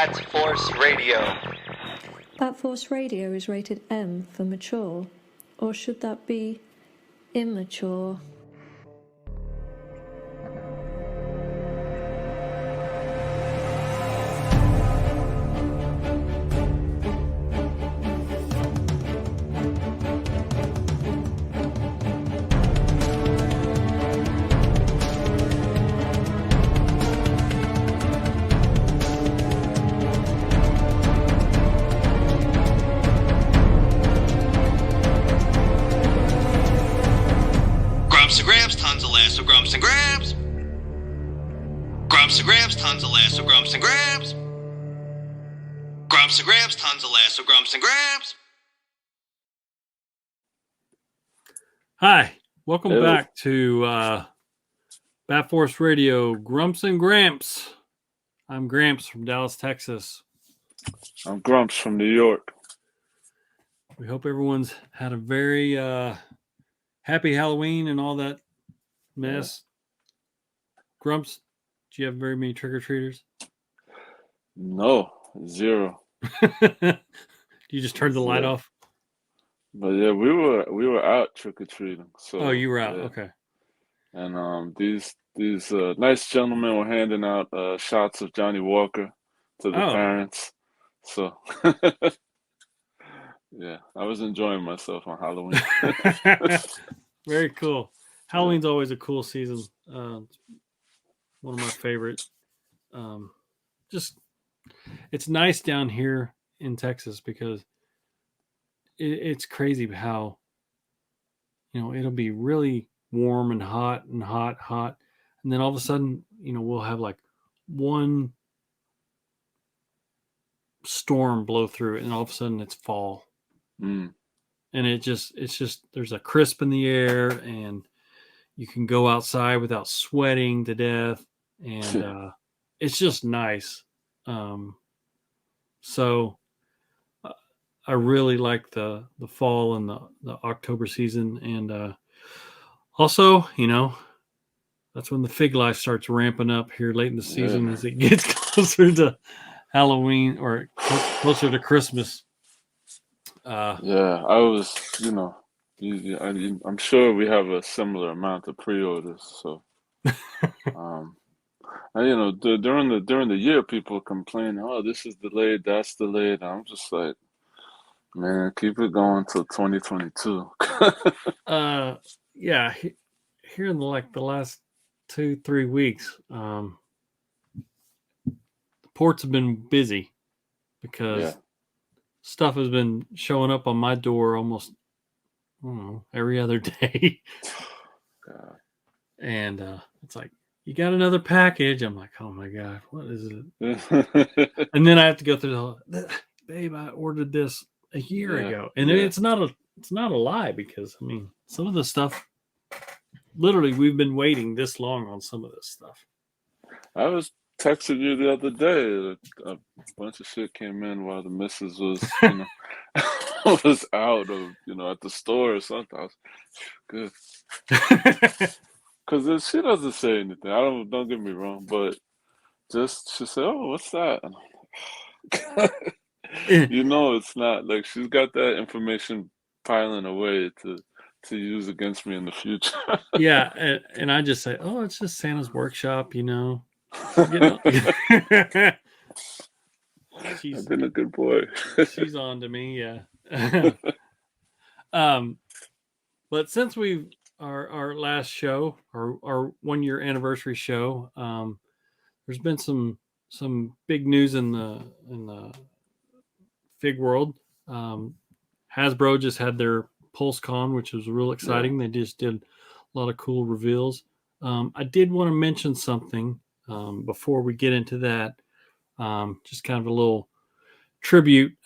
Bat Force Radio. Bat Force Radio is rated M for mature, or should that be immature? Grumps and Gramps, tons of laughs with Grumps and Gramps. Grumps and Gramps, tons of laughs with Grumps and Gramps. Grumps and Gramps, tons of laughs with Grumps and Gramps. Hi, welcome back to Bat Force Radio, Grumps and Gramps. I'm Gramps from Dallas, Texas. I'm Grumps from New York. We hope everyone's had a very happy Halloween and all that mess. Grumps, do you have very many trick-or-treaters? No, zero. You just turned the light off? But yeah, we were out trick-or-treating. So Oh, you were out. Okay. And these nice gentlemen were handing out shots of Johnny Walker to the parents. So yeah, I was enjoying myself on Halloween. Very cool. Halloween's always a cool season. One of my favorites. It's nice down here in Texas because it's crazy how, it'll be really warm and hot. And then all of a sudden, we'll have like one storm blow through it and all of a sudden it's fall. Mm. And it's just, there's a crisp in the air and you can go outside without sweating to death. And it's just nice. So I really like the fall and the October season. And also, that's when the fig life starts ramping up here late in the season as it gets closer to Halloween or closer to Christmas. I was, I'm sure we have a similar amount of pre-orders. So, and, during the year, people complain, "Oh, this is delayed, that's delayed." I'm just like, man, keep it going till 2022. Here in the last 2-3 weeks, the ports have been busy because stuff has been showing up on my door almost, every other day. God. And it's like, you got another package. I'm like, oh my God, what is it? And then I have to go through babe, I ordered this a year ago. And it's not a lie because, some of the stuff, literally, we've been waiting this long on some of this stuff. I was texting you the other day. A bunch of shit came in while the missus was, was out of, at the store or something. I was good. Because she doesn't say anything. Don't get me wrong, but she said, "Oh, what's that?" And it's not like she's got that information piling away to use against me in the future. And I just say, "Oh, it's just Santa's workshop, I've been a good boy. She's on to me, but since our last show, our 1 year anniversary show, there's been some big news in the fig world. Hasbro just had their Pulse Con, which was real exciting. They just did a lot of cool reveals. I did want to mention something before we get into that. Just kind of a little tribute.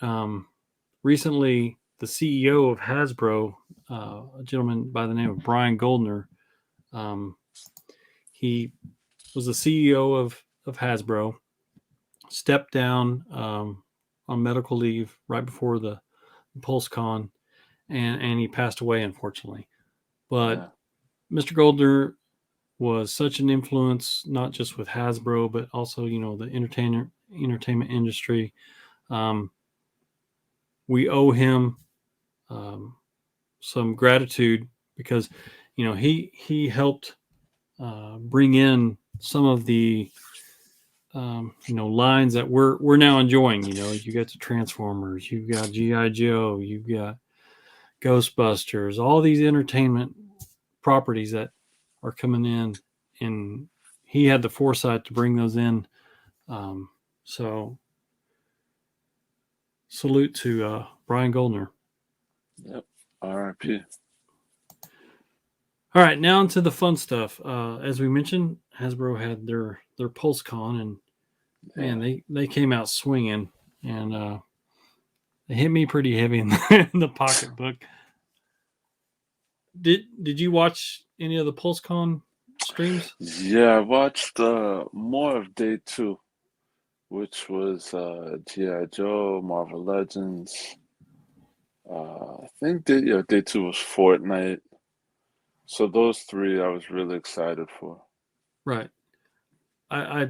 Recently, the CEO of Hasbro, a gentleman by the name of Brian Goldner, he was the CEO of Hasbro, stepped down on medical leave right before the Pulse Con, and he passed away, unfortunately. But Mr. Goldner was such an influence, not just with Hasbro, but also, the entertainment industry. We owe him some gratitude because, he helped bring in some of the lines that we're now enjoying. You got the Transformers, you've got G.I. Joe, you've got Ghostbusters, all these entertainment properties that are coming in, and he had the foresight to bring those in. So salute to Brian Goldner. Yep. R.I.P. All right, now into the fun stuff. As we mentioned, Hasbro had their Pulse Con, and man, they came out swinging, and they hit me pretty heavy in the pocketbook. Did you watch any of the Pulse Con streams? Yeah, I watched more of day 2, which was G.I. Joe, Marvel Legends. I think day 2 was Fortnite. So those 3 I was really excited for. Right. I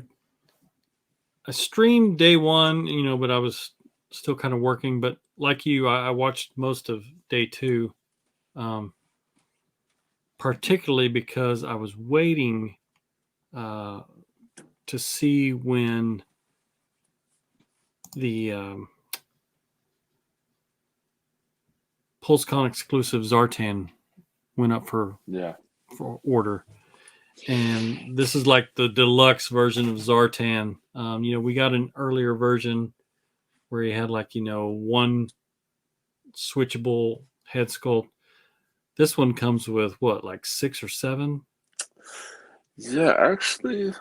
streamed day 1, but I was still kind of working. But like you, I watched most of day 2, particularly because I was waiting to see when the PulseCon exclusive Zartan went up for order. And this is like the deluxe version of Zartan. We got an earlier version where he had one switchable head sculpt. This one comes with like 6 or 7? Yeah, actually,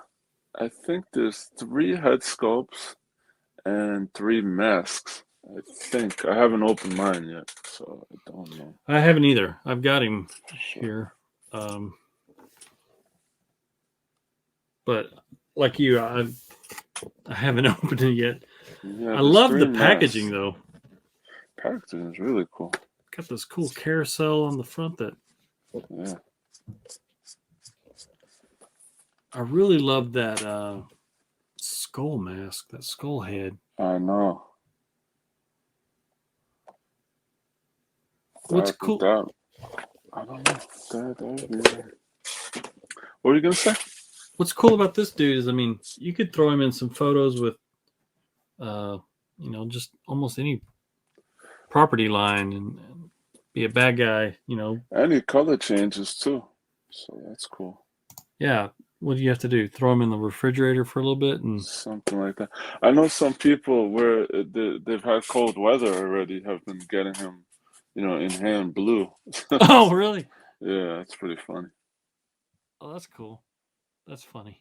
I think there's 3 head sculpts and 3 masks. I think I haven't opened mine yet, so I don't know. I haven't either. I've got him here. But like you, I haven't opened it yet. Yeah, I love the 3 packaging, masks. though. Packaging is really cool. Got this cool carousel on the front that. Yeah. I really love that skull mask, that skull head. I know. What's cool? I don't know. What were you gonna say? What's cool about this dude is, you could throw him in some photos with, just almost any property line and be a bad guy, Any color changes too, so that's cool. Yeah. What do you have to do? Throw him in the refrigerator for a little bit and something like that. I know some people where they've had cold weather already have been getting him, in hand blue. Oh, really? Yeah, that's pretty funny. Oh, that's cool. That's funny.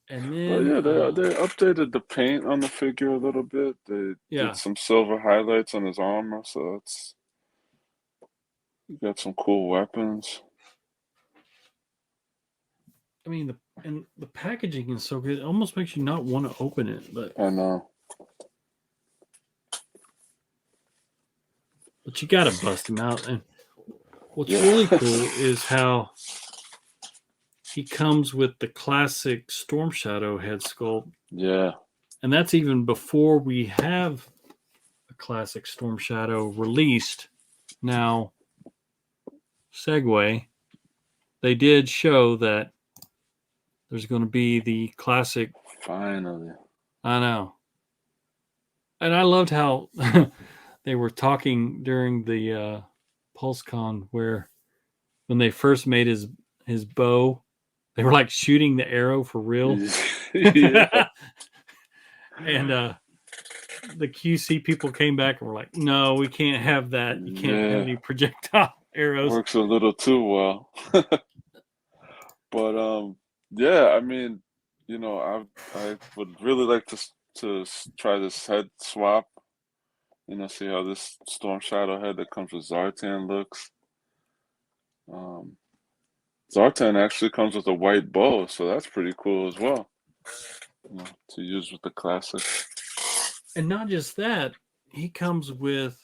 And then, but yeah, they updated the paint on the figure a little bit. They did some silver highlights on his armor, so you got some cool weapons. the packaging is so good. It almost makes you not want to open it. But I know. But you got to bust him out. And what's really cool is how he comes with the classic Storm Shadow head sculpt. Yeah. And that's even before we have a classic Storm Shadow released. Now, segue, they did show that there's going to be the classic. Finally. I know. And I loved how they were talking during the PulseCon where when they first made his bow, they were like shooting the arrow for real. Yeah. And the QC people came back and were like, no, we can't have that. You can't have any projectile arrows. Works a little too well. But yeah, I mean, I would really like to try this head swap. See how this Storm Shadow head that comes with Zartan looks. Zartan actually comes with a white bow, so that's pretty cool as well. To use with the classic. And not just that, he comes with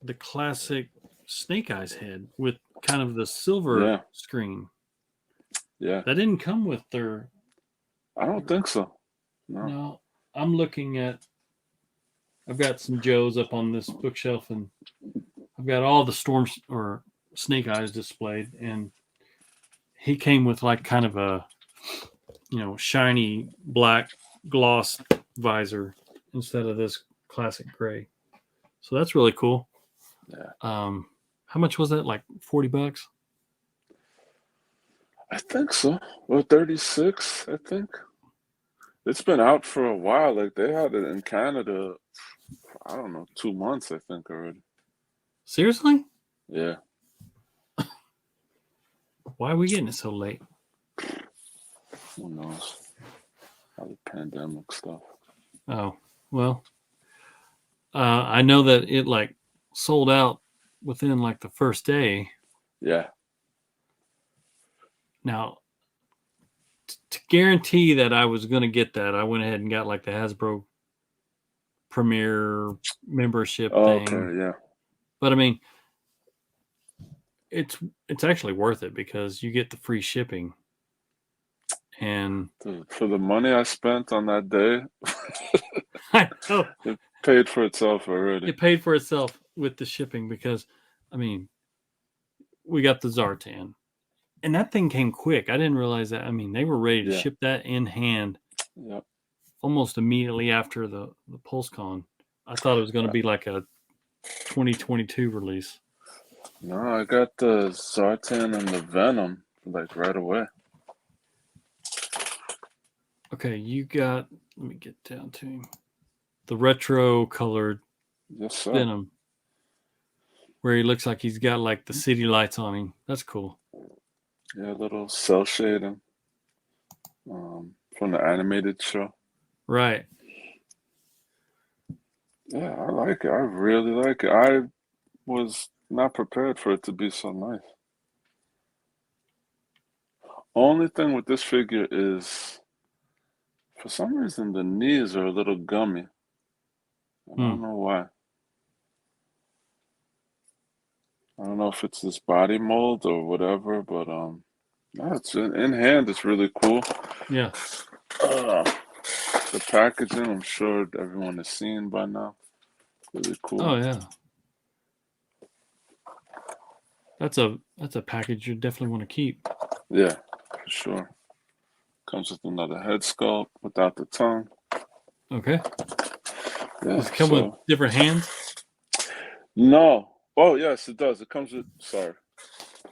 the classic Snake Eyes head with kind of the silver screen. Yeah. That didn't come with their. I don't think so. No. I'm looking at. I've got some Joes up on this bookshelf, and I've got all the Storms or Snake Eyes displayed, and he came with like kind of a, shiny black gloss visor instead of this classic gray. So that's really cool. Yeah. How much was that? Like $40? I think so. Well, 36, I think. It's been out for a while. Like they had it in Canada, I don't know, 2 months, I think already. Seriously? Yeah. Why are we getting it so late? Who knows? All the pandemic stuff. Oh, well, I know that it like sold out within like the first day. Yeah. Now, to guarantee that I was going to get that, I went ahead and got like the Hasbro Premier membership thing. Okay, yeah. But I mean, it's actually worth it because you get the free shipping. And For the money I spent on that day, I know it paid for itself already. it paid for itself with the shipping because, I mean, we got the Zartan. And that thing came quick. I didn't realize that. I mean, they were ready to ship that in hand almost immediately after the Pulse Con. I thought it was going to be like a 2022 release. No, I got the Zartan and the Venom like right away. Okay, you got, let me get down to him. The retro colored Venom. Where he looks like he's got like the city lights on him. That's cool. Yeah, a little cell shading from the animated show. Right. Yeah, I like it. I really like it. I was not prepared for it to be so nice. Only thing with this figure is, for some reason, the knees are a little gummy. I don't know why. I don't know if it's this body mold or whatever, but no, it's in hand. It's really cool. Yeah. The packaging, I'm sure everyone has seen by now. Really cool. Oh yeah. That's a package you definitely want to keep. Yeah, for sure. Comes with another head sculpt without the tongue. Okay. Yeah. Does it come with different hands? No. Oh yes, it does. It comes with, sorry,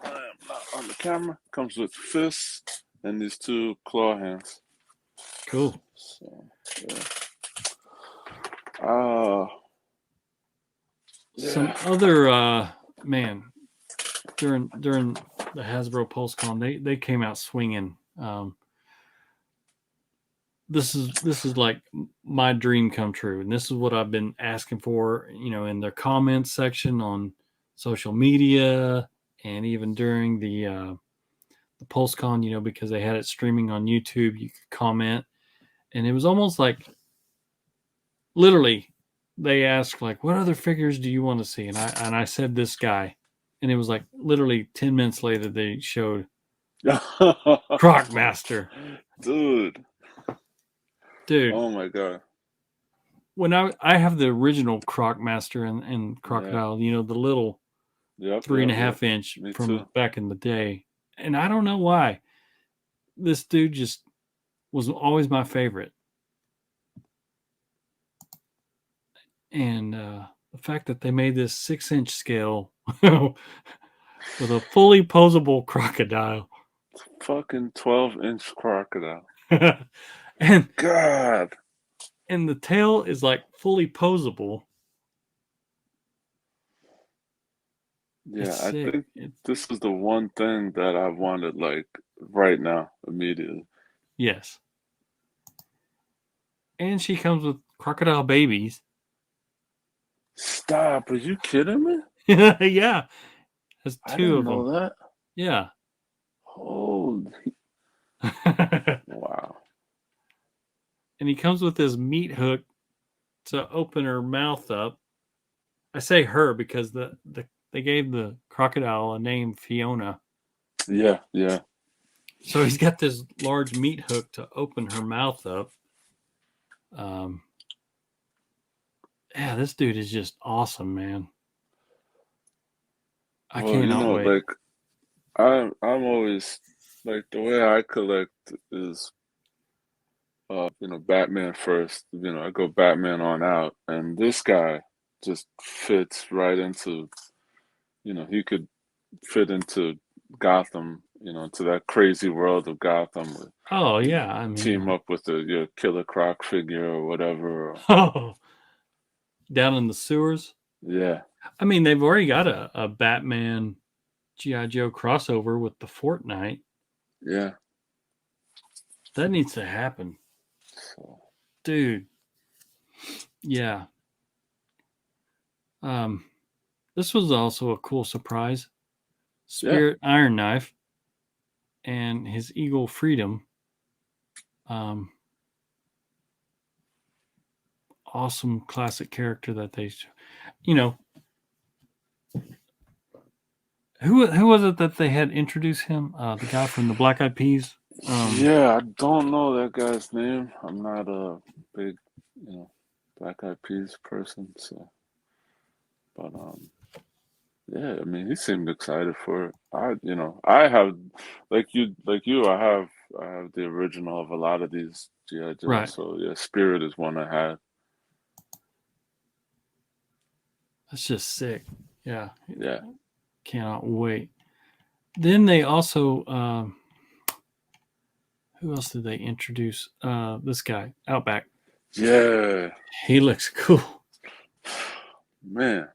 I am not on the camera. It comes with fists and these two claw hands. Cool. So yeah. Some other man during the Hasbro Pulse Con, they came out swinging. This is like my dream come true, and this is what I've been asking for, in their comments section on social media, and even during the Pulse Con, because they had it streaming on YouTube, you could comment, and it was almost like literally they asked like, what other figures do you want to see? And I said this guy, and it was like literally 10 minutes later they showed Crocmaster. Dude. Oh my god. When I have the original Crocmaster and Crocodile, the little 3.5 inch from back in the day. And I don't know why. This dude just was always my favorite. And the fact that they made this 6-inch scale with a fully posable crocodile. Fucking 12-inch crocodile. And God. And the tail is like fully posable. Yeah, I think this is the one thing that I wanted like right now, immediately. Yes. And she comes with crocodile babies. Stop. Are you kidding me? Yeah. There's two of them. I didn't know that. Yeah. Holy. Wow. And he comes with this meat hook to open her mouth up. I say her because they gave the crocodile a name, Fiona. Yeah, yeah. So he's got this large meat hook to open her mouth up. Yeah, this dude is just awesome, man. I Well, you cannot know, wait. like I'm always like the way I collect is you know, Batman first. You know, I go Batman on out, and this guy just fits right into, you know, he could fit into Gotham, you know, into that crazy world of Gotham. With, Oh you yeah, know, I team mean, up with the your Killer Croc figure or whatever. Or, oh, down in the sewers. yeah, I mean, they've already got a Batman GI Joe crossover with the Fortnite. yeah. That needs to happen, So dude. Yeah. Um, this was also a cool surprise. yeah, Spirit Iron Knife and his Eagle Freedom. Um, awesome classic character that they, you know, who was it that they had introduced him? The guy from the Black Eyed Peas. yeah. I don't know that guy's name. I'm not a big, you know, Black Eyed Peas person. So, but yeah. I mean, he seemed excited for it. You know, I have, like you. I have the original of a lot of these GI Joes. Right. So yeah, Spirit is one I had. That's just sick. Yeah. Yeah, Cannot wait. Then they also, who else did they introduce? This guy, Outback. yeah. He looks cool. Man,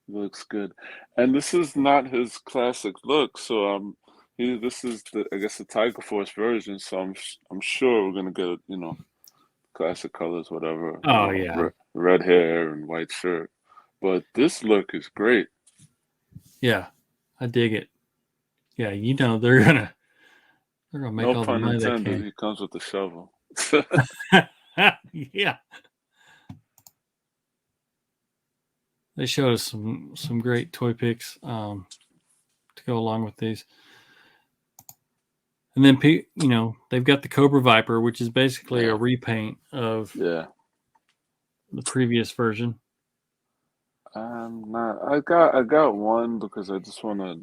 he looks good. And this is not his classic look. So he. This is the I guess the Tiger Force version. So I'm sure we're gonna get, you know, classic colors, whatever. You Oh know, yeah, red hair and white shirt. But this look is great. yeah, I dig it. Yeah, they're gonna make No all the pun money they intended. can. He comes with a shovel. Yeah, they showed us some great toy picks to go along with these, and then you know they've got the Cobra Viper, which is basically a Yeah, repaint of yeah. the previous version. I'm not. I got one because I just want to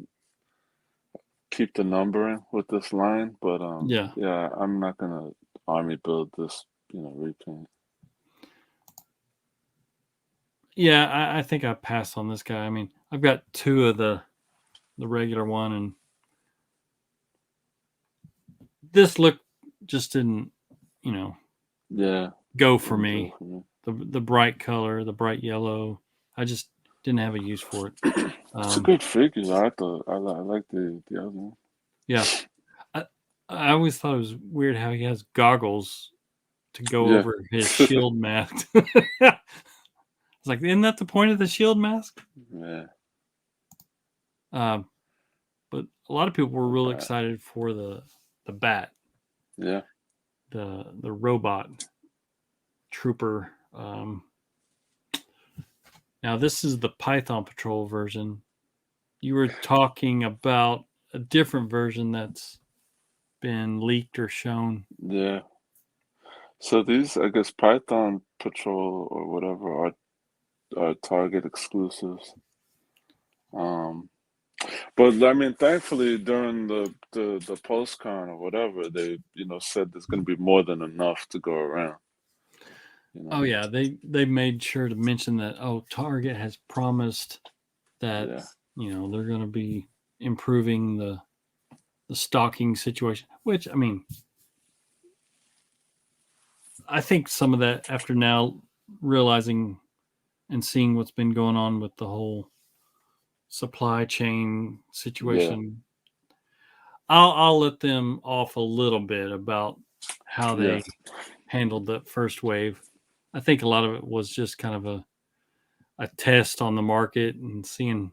keep the numbering with this line. But Yeah, yeah, I'm not gonna army build this. You know, repaint. yeah, I think I passed on this guy. I mean, I've got two of the regular one, and this look just didn't, you know, Yeah, go for didn't do me. it for me. The bright color, the bright yellow, I just didn't have a use for it. It's a Um, good figure. I thought I like the other one. yeah, I, I always thought it was weird how he has goggles to go Yeah, over his shield mask. It's like, isn't that the point of the shield mask? yeah. Um, but a lot of people were real But excited for the bat, yeah, the robot trooper. Now this is the Python Patrol version. You were talking about a different version that's been leaked or shown. yeah. So these, I guess, Python Patrol or whatever are Target exclusives. Um, but I mean, thankfully during the Pulse Con or whatever, they said there's going to be more than enough to go around. You Oh know, yeah, they made sure to mention that. Oh, Target has promised that yeah, they're going to be improving the stocking situation. Which I mean, I think some of that after now realizing and seeing what's been going on with the whole supply chain yeah, situation, I'll let them off a little bit about how yeah, they handled the first wave. I think a lot of it was just kind of a test on the market and seeing,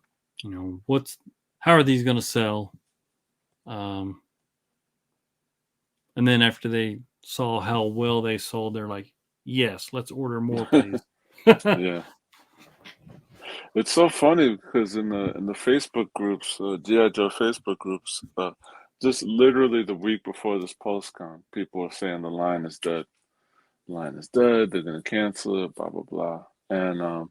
how are these going to sell? Um, and then after they saw how well they sold, they're like, yes, let's order more, please. yeah. It's so funny because in the Facebook groups, GI Joe Facebook groups, just literally the week before this PulseCon, people were saying the line is dead. line is dead. They're gonna cancel it. Blah blah blah. And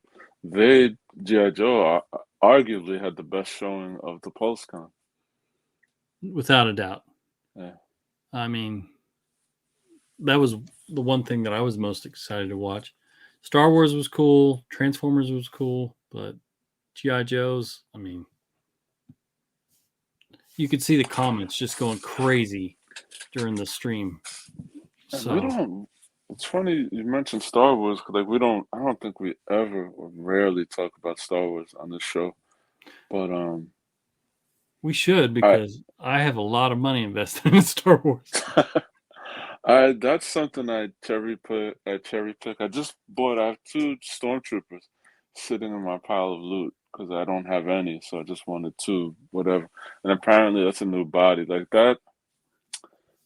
GI Joe arguably had the best showing of the Pulse Con. Without a doubt. Yeah. I mean, that was the one thing that I was most excited to watch. Star Wars was cool. Transformers was cool. But G.I. Joe's, I mean, you could see the comments just going crazy during the stream. And So we don't. It's funny you mentioned Star Wars because like we don't. I don't think we ever or rarely talk about Star Wars on this show. But we should, I because I have a lot of money invested in Star Wars. I that's something I cherry pick. I just bought. I have 2 stormtroopers sitting in my pile of loot because I don't have any, so I just wanted 2, whatever. And apparently that's a new body like that.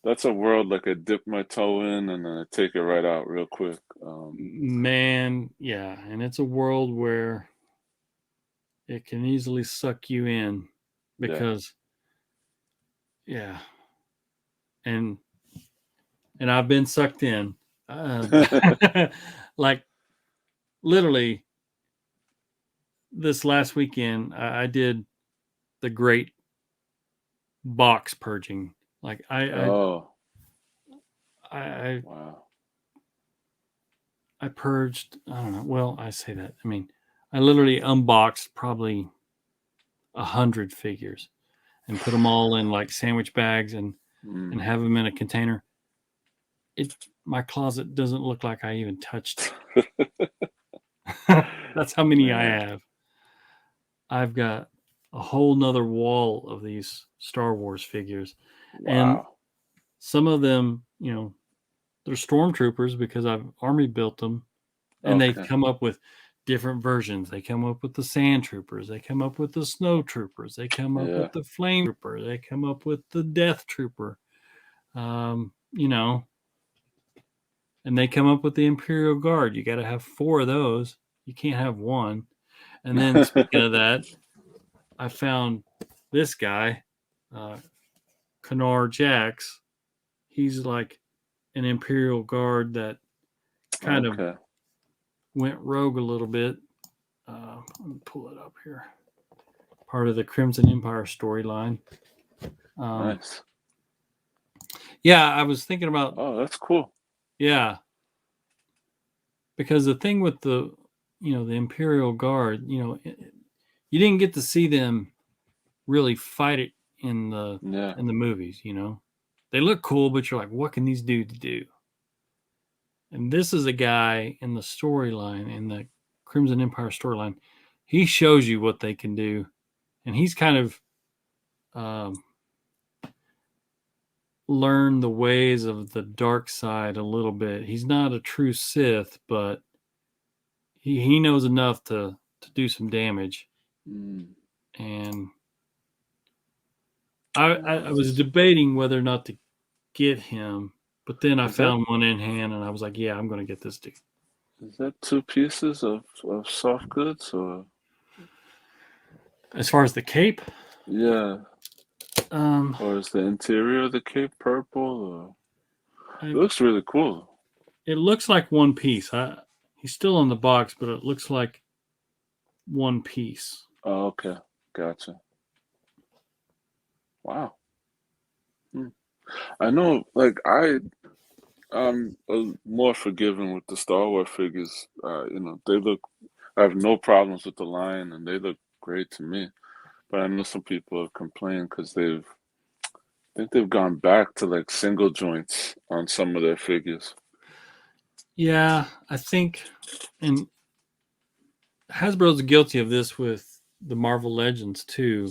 That's a world like I dip my toe in and then I take it right out real quick. Man, yeah. And it's a world where it can easily suck you in Yeah. because, yeah. And I've been sucked in. Like, literally, this last weekend, I did the great box purging. Like, Oh, I wow. purged. I don't know. Well, I say that. I mean, I literally unboxed probably 100 figures and put them all in like sandwich bags and have them in a container. My closet doesn't look like I even touched it. That's how many I Man. have. I've got a whole nother wall of these Star Wars figures. And Wow. some of them, they're stormtroopers because I've army built them. And they Okay. come up with different versions. They come up with the sand troopers. They come up with the snow troopers. They come up Yeah. with the flame trooper. They come up with the death trooper. And they come up with the Imperial Guard. You got to have 4 of those. You can't have 1. And then speaking of that, I found this guy, Kanar Jax. He's like an Imperial Guard that kind of Okay. went rogue a little bit. Let me pull it up here. Part of the Crimson Empire storyline. Nice. Yeah, I was thinking about. Oh, that's cool. Yeah, because the thing with the Imperial Guard, you didn't get to see them really fight it in the Yeah. movies. They look cool, but you're like, what can these dudes do? And this is a guy in the storyline, in the Crimson Empire storyline. He shows you what they can do, and he's kind of learned the ways of the dark side a little bit. He's not a true Sith, but he knows enough to do some damage. And I was debating whether or not to get him, but then I found one in hand, and I was like, yeah, I'm going to get this dude. Is that 2 pieces of soft goods or? As far as the cape, Yeah. Or is the interior of the cape purple? Or? It looks really cool. It looks like one piece. He's still in the box, but it looks like one piece. Oh, okay. Gotcha. Wow. I know, like I'm more forgiving with the Star Wars figures. They look. I have no problems with the line, and they look great to me. But I know some people have complained because I think they've gone back to like single joints on some of their figures. Yeah, I think, and Hasbro's guilty of this with the Marvel Legends too.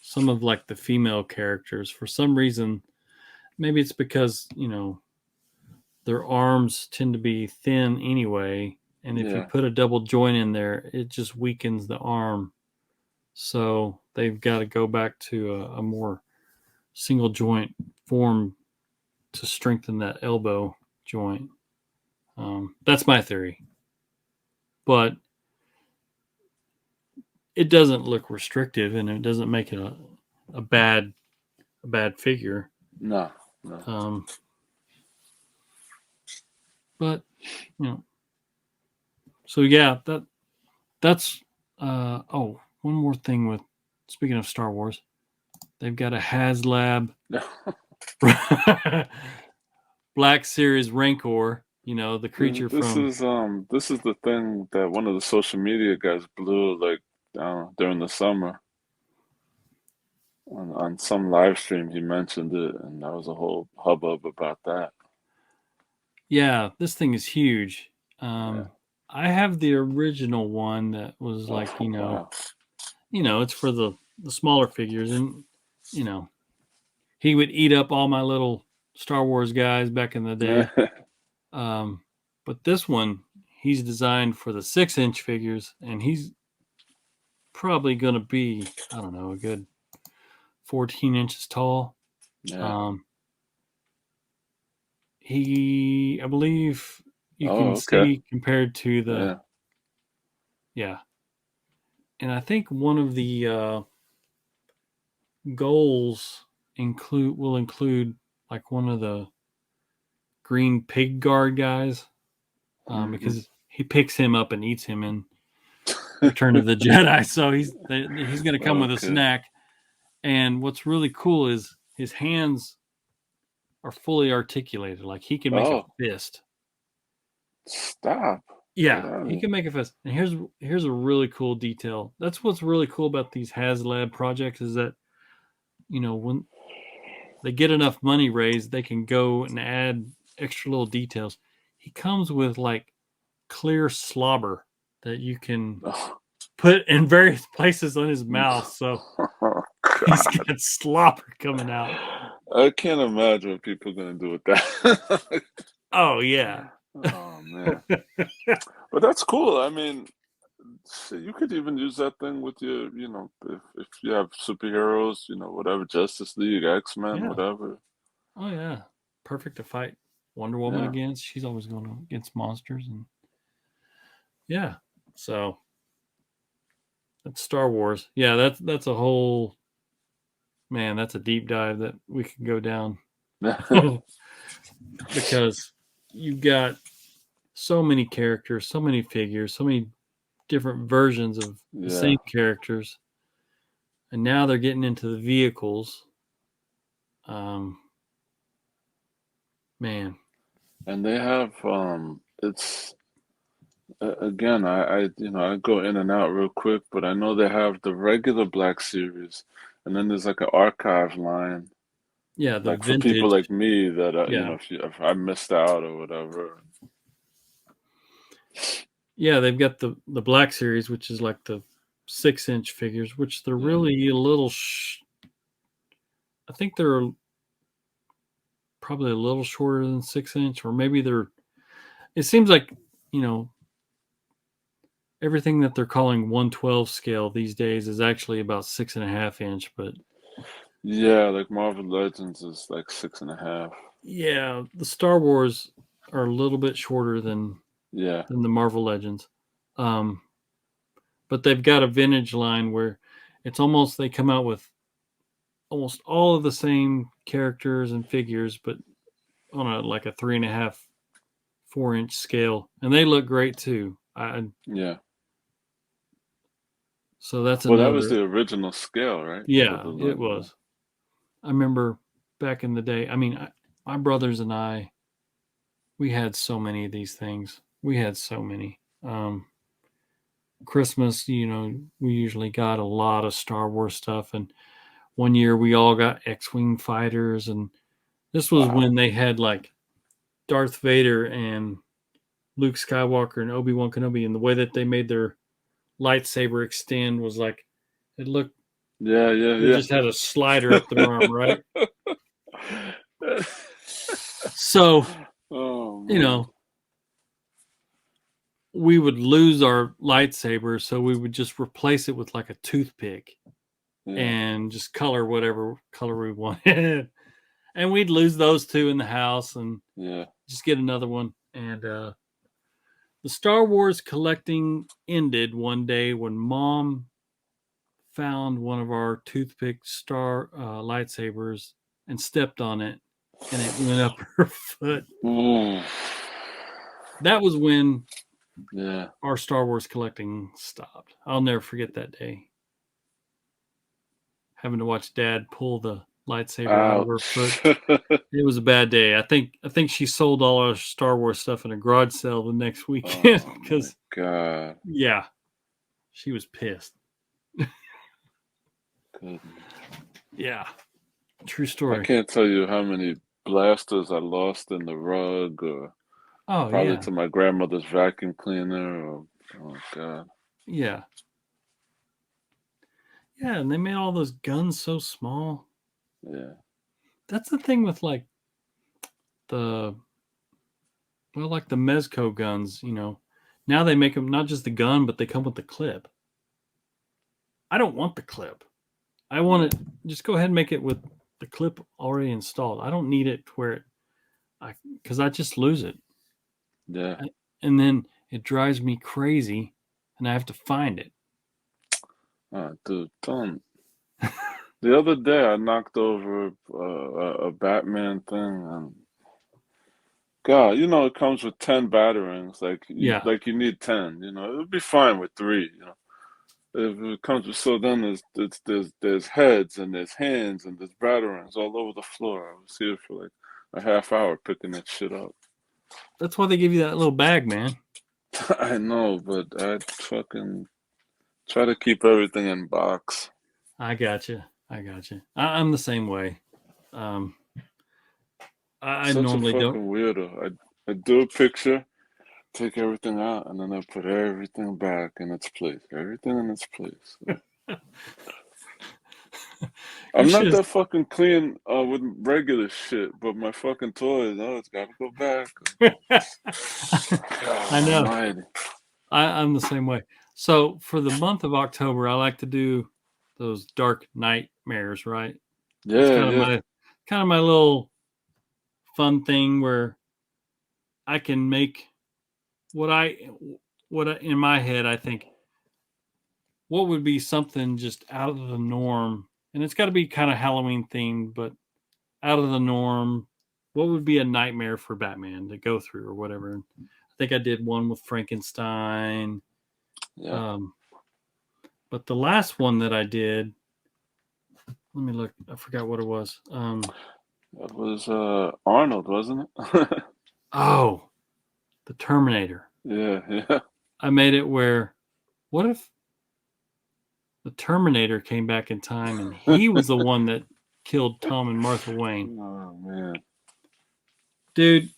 Some of like the female characters, for some reason, maybe it's because their arms tend to be thin anyway, and if you put a double joint in there, it just weakens the arm. So they've got to go back to a more single joint form to strengthen that elbow joint. That's my theory, but it doesn't look restrictive, and it doesn't make it a bad figure. No. But you know, so yeah, that's oh, one more thing with speaking of Star Wars, they've got a HasLab Black Series Rancor, you know, the creature This from is the thing that one of the social media guys blew like during the summer on some live stream. He mentioned it, and that was a whole hubbub about that. yeah, this thing is huge. Yeah. I have the original one that was Oh like, wow. it's for the smaller figures, and you know, he would eat up all my little Star Wars guys back in the day. Um, but this one, he's designed for the 6-inch figures, and he's probably going to be, I don't know, a good 14 inches tall. Yeah. I believe you can Oh, okay. see compared to Yeah. yeah. And I think one of the goals will include like one of the green pig guard guys, Hmm. because he picks him up and eats him in Return of the Jedi. So he's going to come with a Okay. snack. And what's really cool is his hands are fully articulated. Like he can make a Oh, fist. stop. Get Yeah, out of he here. can make a fist. And here's a really cool detail. That's what's really cool about these HasLab projects is that when they get enough money raised, they can go and add extra little details. He comes with like clear slobber that you can Oh, put in various places on his mouth. So oh, he's God. got slobber coming out. I can't imagine what people are gonna do with that. Oh yeah. Oh man. But that's cool. I mean, shit, you could even use that thing with your, if you have superheroes, whatever, Justice League, X-Men, Yeah. whatever. Oh yeah. Perfect to fight Wonder Woman Yeah. against. She's always going against monsters, and yeah. So that's Star Wars. Yeah, that's a whole man, that's a deep dive that we could go down because you've got so many characters, so many figures, so many different versions of the Yeah. same characters, and now they're getting into the vehicles. Um, man, And they have it's again, I go in and out real quick, but I know they have the regular Black Series, and then there's like an archive line, yeah, the like for people vintage. like me that Yeah, if I missed out or whatever. yeah, they've got the Black Series, which is like the 6-inch figures, which they're Yeah. really a little. I think they're probably a little shorter than 6-inch, or maybe they're. It seems like you know everything that they're calling 112 scale these days is actually about 6.5 inch. But Yeah, like Marvel Legends is like 6.5. yeah, the Star Wars are a little bit shorter Yeah. than the Marvel Legends. Um, but they've got a vintage line where it's almost they come out with almost all of the same characters and figures, but on a like a 3.5, 4-inch scale, and they look great too. Yeah. So that's Well, that was another. the original scale, right? For Yeah, the it yeah. was. I remember back in the day. I mean, my brothers and I, we had so many of these things. We had so many. Christmas, we usually got a lot of Star Wars stuff, and one year we all got X-wing fighters, and this was when Wow. they had like Darth Vader and Luke Skywalker and Obi-Wan Kenobi, and the way that they made their lightsaber extend was like it looked. Yeah, They yeah, just had a slider up their arm, right? yeah. So Oh you man. know we would lose our lightsaber, so we would just replace it with like a toothpick Yeah. and just color whatever color we wanted. And we'd lose those two in the house and Yeah. just get another one. And the Star Wars collecting ended one day when Mom found one of our toothpick star lightsabers and stepped on it, and it went up her foot. Ooh. that was when Yeah. our Star Wars collecting stopped. I'll never forget that day. Having to watch Dad pull the lightsaber out of her foot. Ouch. It was a bad day. I think she sold all our Star Wars stuff in a garage sale the next weekend Oh my because God. yeah, she was pissed. Goodness. Yeah, true I story. can't tell you how many blasters I lost in the rug, or Oh probably yeah, to my grandmother's vacuum cleaner. Or, oh God. yeah, yeah. And they made all those guns so small. Yeah. That's the thing with like the like the Mezco guns. Now they make them not just the gun, but they come with the clip. I don't want the clip. I want it. Just go ahead and make it with the clip already installed. I don't need it to where because I just lose it. Yeah. And then it drives me crazy and I have to find it. Oh, dude, don't. The other day I knocked over a Batman thing, and God, it comes with 10 batarangs. Yeah, You need 10. It would be fine with 3. If it comes with, so then there's heads and there's hands and there's batarangs all over the floor. I was here for like a half hour picking that shit up. that's why they give you that little bag, man. I know, but I fucking try to keep everything in box. I got you. I'm the same way. I Such a normally don't. fucking weirdo. I do a picture, take everything out, and then I put everything back in its place. Everything in its place. You I'm not should. that fucking clean with regular shit, but my fucking toys, it's gotta go back. I God know. almighty. I'm the same way. So for the month of October, I like to do those dark nightmares. Right? It's Yeah, yeah. kind of my little fun thing where I can make what in my head I think what would be something just out of the norm, and it's got to be kind of Halloween themed, but out of the norm. What would be a nightmare for Batman to go through or whatever? I think I did one with Frankenstein. Yeah. But the last one that I did, let me look. I forgot what it was. That was Arnold, wasn't it? Oh, the Terminator. Yeah, yeah. I made it where, what if the Terminator came back in time and he was the one that killed Tom and Martha Wayne? Oh man. Dude,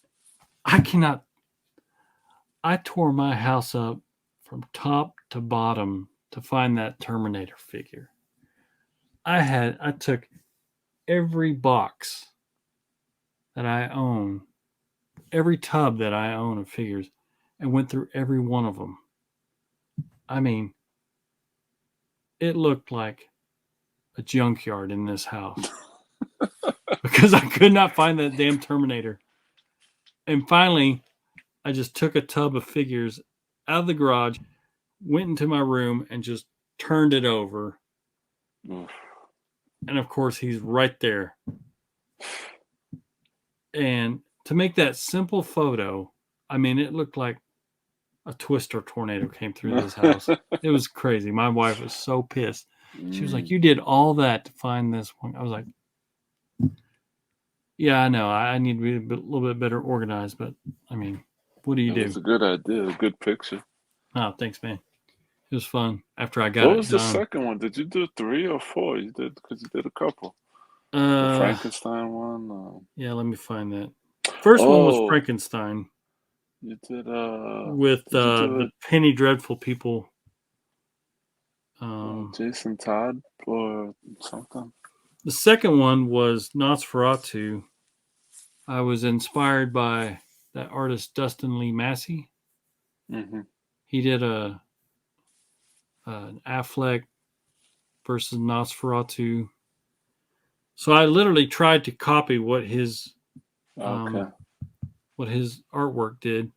I cannot. I tore my house up from top to bottom to find that Terminator figure. I took every box that I own, every tub that I own of figures, and went through every one of them. I mean, it looked like a junkyard in this house because I could not find that damn Terminator. And finally, I just took a tub of figures out of the garage, went into my room, and just turned it over. Oof. And of course, he's right there. And to make that simple photo, I mean, it looked like a twister tornado came through this house. It was crazy. My wife was so pissed. She was like, "You did all that to find this one." I was like, "Yeah, I know. I need to be a little bit better organized, but I mean, what do you That do?" was a good idea, a good picture. Oh, thanks, man. It was fun after I got What it was the done. second one? Did you do 3 or 4? You did, because you did a couple. The Uh, Frankenstein one. yeah, let me find that. First one was Oh, Frankenstein you did. with Did you do the Penny Dreadful people. Jason Todd or something? The second one was Nosferatu. I was inspired by that artist Dustin Lee Massey. Mm-hmm. He did an Affleck versus Nosferatu. So I literally tried to copy Okay. what his artwork did,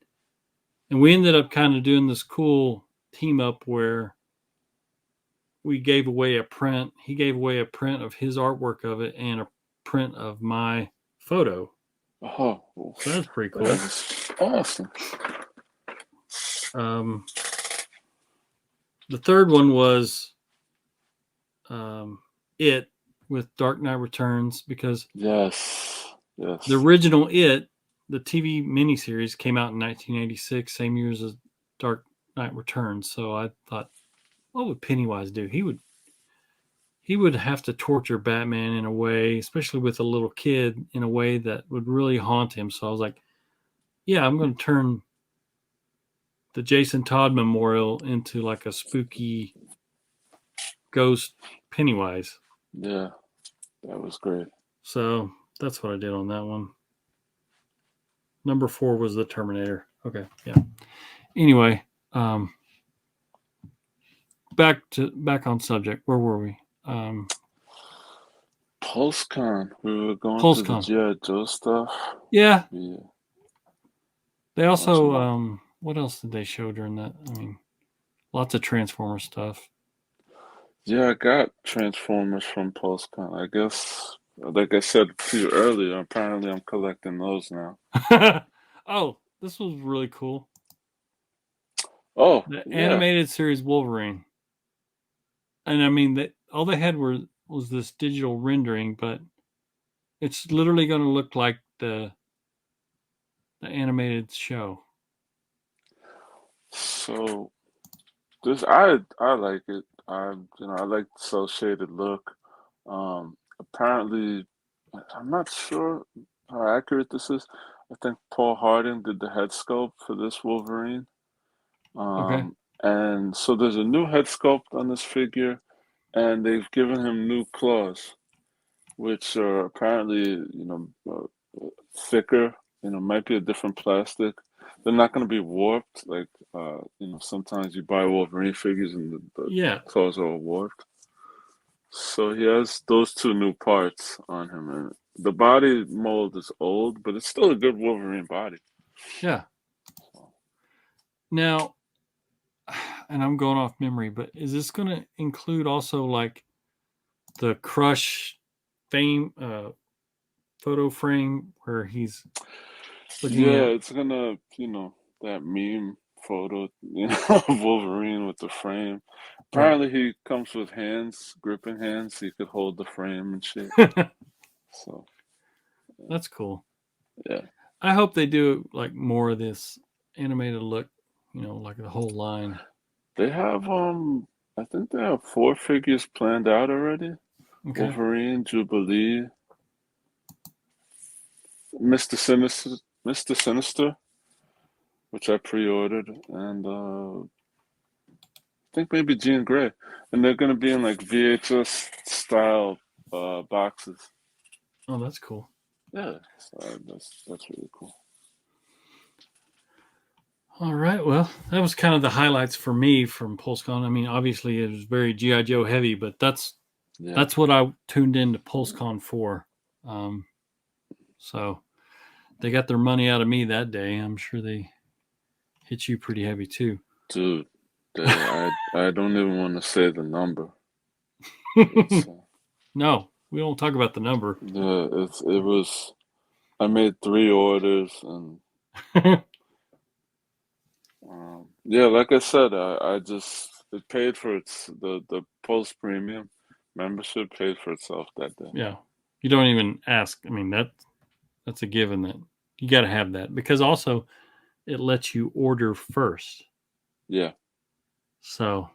and we ended up kind of doing this cool team up where we gave away a print. He gave away a print of his artwork of it and a print of my photo. Oh, So that's pretty cool. that's awesome. The third one was It with Dark Knight Returns, because Yes. the original It, the TV miniseries, came out in 1986, same year as Dark Knight Returns. So I thought, what would Pennywise do? He would have to torture Batman in a way, especially with a little kid, in a way that would really haunt him. So I was like, yeah, I'm going to turn the Jason Todd Memorial into like a spooky ghost Pennywise. Yeah, that was great. So that's what I did on that one. Number 4 was the Terminator. Okay, yeah. Anyway, back on subject. Where were we? Pulse Con. We were going Pulse through the Con. G.I. Joe stuff. Yeah. Yeah. They also, what else did they show during that? I mean, lots of Transformer stuff. Yeah, I got Transformers from Pulse Con. I guess, like I said to you earlier, apparently I'm collecting those now. Oh, this was really cool. Oh, The yeah. animated series Wolverine. And I mean, all they had was this digital rendering, but it's literally going to look like the animated show. So this I like it. I like the cel shaded look. Apparently, I'm not sure how accurate this is. I think Paul Harding did the head sculpt for this Wolverine. Okay. And so there's a new head sculpt on this figure, and they've given him new claws, which are apparently, thicker, might be a different plastic. They're not going to be warped like, sometimes you buy Wolverine figures and the claws are all warped. So he has those two new parts on him, and the body mold is old, but it's still a good Wolverine body. Yeah. Now, and I'm going off memory, but is this going to include also like the Crush fame photo frame where he's looking Yeah, at? it's gonna, that meme photo, of Wolverine with the frame. Apparently he comes with hands, gripping hands, so he could hold the frame and shit. So that's cool. Yeah. I hope they do like more of this animated look, like the whole line. They have I think they have 4 figures planned out already. Okay. Wolverine, Jubilee, Mr. Sinister, which I pre-ordered, and I think maybe Jean Grey, and they're gonna be in like VHS style boxes. Oh, that's cool. Yeah, so that's really cool. All right, well, that was kind of the highlights for me from PulseCon. I mean, obviously it was very GI Joe heavy, but that's what I tuned into PulseCon for. So they got their money out of me that day. I'm sure they hit you pretty heavy too, dude. I don't even want to say the number. No, we don't talk about the number. Yeah, it was. I made 3 orders, and yeah, like I said, I just it paid for the Pulse Premium membership paid for itself that day. Yeah, you don't even ask. I mean that's a given that you got to have that, because also it lets you order first. Yeah. So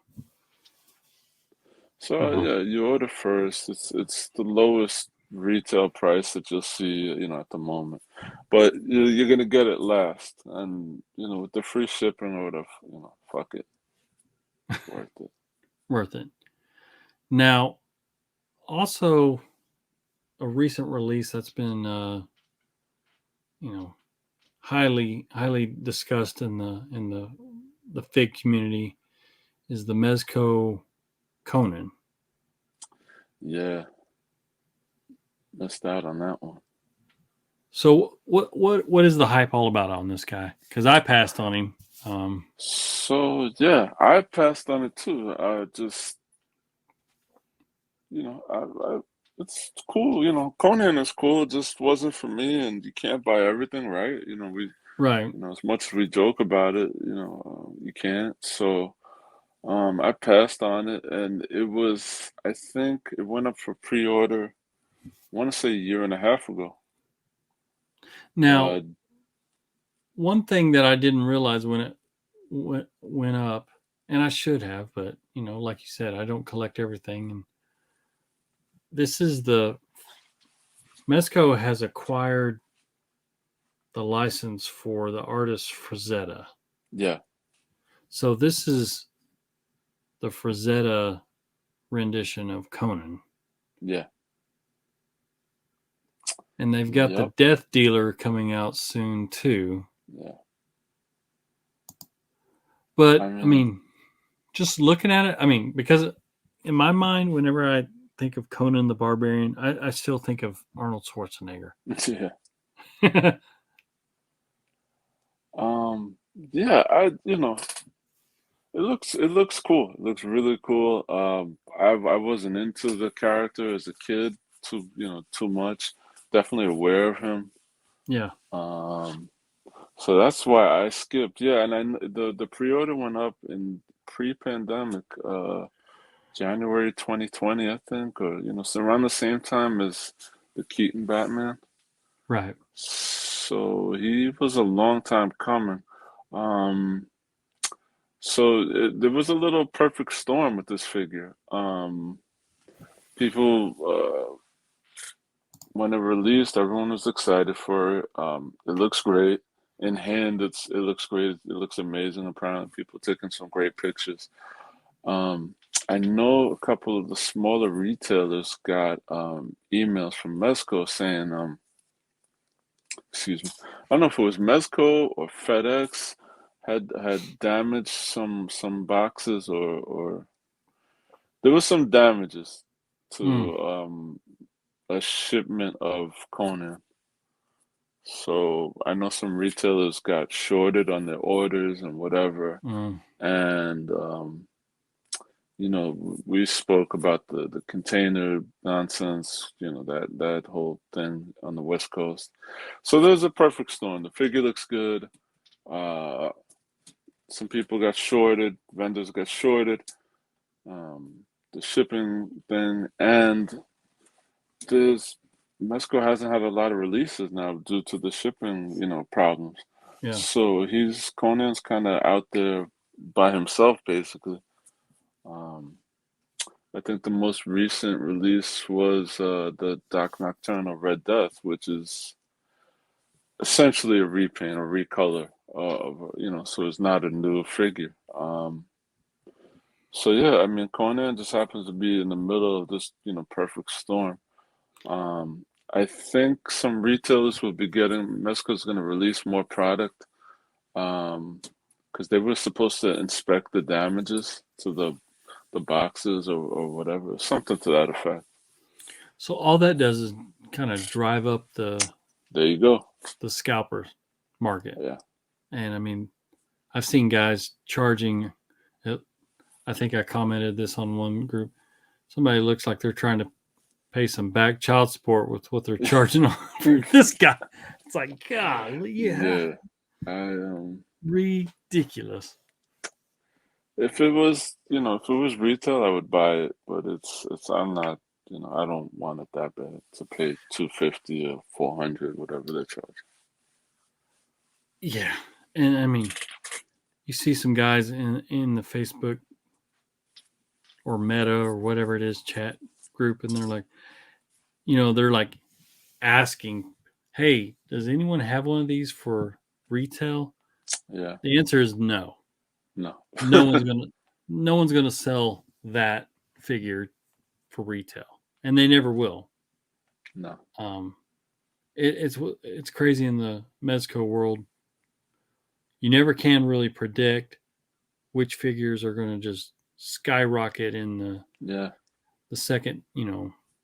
yeah, you order first. It's the lowest retail price that you'll see, at the moment. But you're gonna get it last, and with the free shipping or whatever, fuck it, worth it. Worth it. Now, also a recent release that's been, highly discussed in the fig community is the Mezco Conan. Yeah, missed out on that one. So what is the hype all about on this guy? Because I passed on him. So yeah, I passed on it too. I just, it's cool. Conan is cool. It just wasn't for me, and you can't buy everything, right? Right. You know, as much as we joke about it, you know, you can't. So I passed on it, and it was, I think it went up for pre-order, I want to say a year and a half ago. Now, Uh, one thing that I didn't realize when it went up, and I should have, but like you said, I don't collect everything. And this is Mezco has acquired the license for the artist Frazetta. yeah, So this is the Frazetta rendition of Conan. yeah, And they've got the yep, Death Dealer coming out soon too. yeah. But I I mean, mean, just looking at it, because in my mind, whenever I think of Conan the Barbarian, I still think of Arnold Schwarzenegger. yeah. Yeah, it looks cool. It looks really cool. I wasn't into the character as a kid too much. Definitely aware of him. Yeah. Um, so that's why I skipped. Yeah, and the pre-order went up in pre-pandemic, January 2020, I think, or so around the same time as the Keaton Batman. Right. So he was a long time coming. Um, So there was a little perfect storm with this figure. People, when it released, everyone was excited for it. It looks great. In hand, it looks great. It looks amazing. Apparently, people taking some great pictures. Um, I know a couple of the smaller retailers got emails from Mezco saying, excuse me, I don't know if it was Mezco or FedEx had damaged some boxes or there was some damages Mm, to a shipment of Conan. So I know some retailers got shorted on their orders and whatever. mm, And we spoke about the container nonsense, that whole thing on the West Coast. So there's a perfect storm. The figure looks good. Uh, some people got shorted, vendors got shorted. The shipping thing, and This Mexico hasn't had a lot of releases now due to the shipping, problems. yeah. So Conan's kind of out there by himself, basically. Um, I think the most recent release was the Doc Nocturnal Red Death, which is essentially a repaint or recolor so it's not a new figure. So yeah, I mean, Conan just happens to be in the middle of this, perfect storm. I think some retailers will be Mesco's going to release more product because they were supposed to inspect the damages to the boxes or whatever, something to that effect. So all that does is kind of drive up There you go. the scalper market. Yeah. And I've seen guys charging. I think I commented this on one group. Somebody looks like they're trying to pay some back child support with what they're charging on for this guy. It's like, God, yeah, Yeah. I ridiculous. if it was retail, I would buy it, but I'm not, I don't want it that bad to pay 250 or 400, whatever they charge. Yeah, and you see some guys in the Facebook or Meta or whatever it is chat group, and they're like asking, "Hey, does anyone have one of these for retail?" Yeah. The answer is no. No. No one's gonna no one's gonna sell that figure for retail, and they never will. No. Um, it's crazy in the Mezco world. You never can really predict which figures are going to just skyrocket in Yeah. the second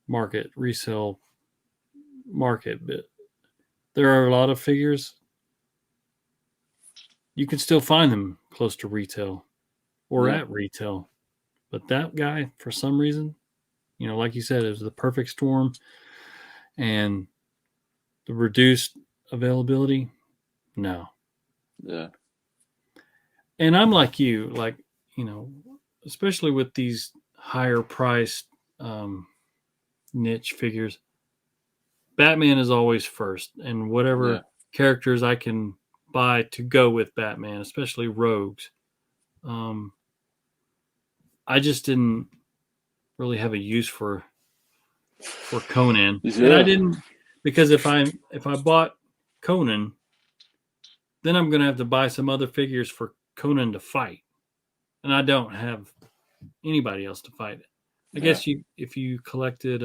market resale market. But there are a lot of figures you can still find them close to retail or Yeah. at retail. But that guy, for some reason, like you said, it was the perfect storm and the reduced availability. No. Yeah. And I'm like you, like, especially with these higher priced niche figures, Batman is always first, and Yeah. whatever characters I can buy to go with Batman, especially rogues. Um, I just didn't really have a use for Conan, and I Yeah. didn't, because if I bought Conan, then I'm going to have to buy some other figures for Conan to fight, and I don't have anybody else to fight it. I Yeah. guess if you collected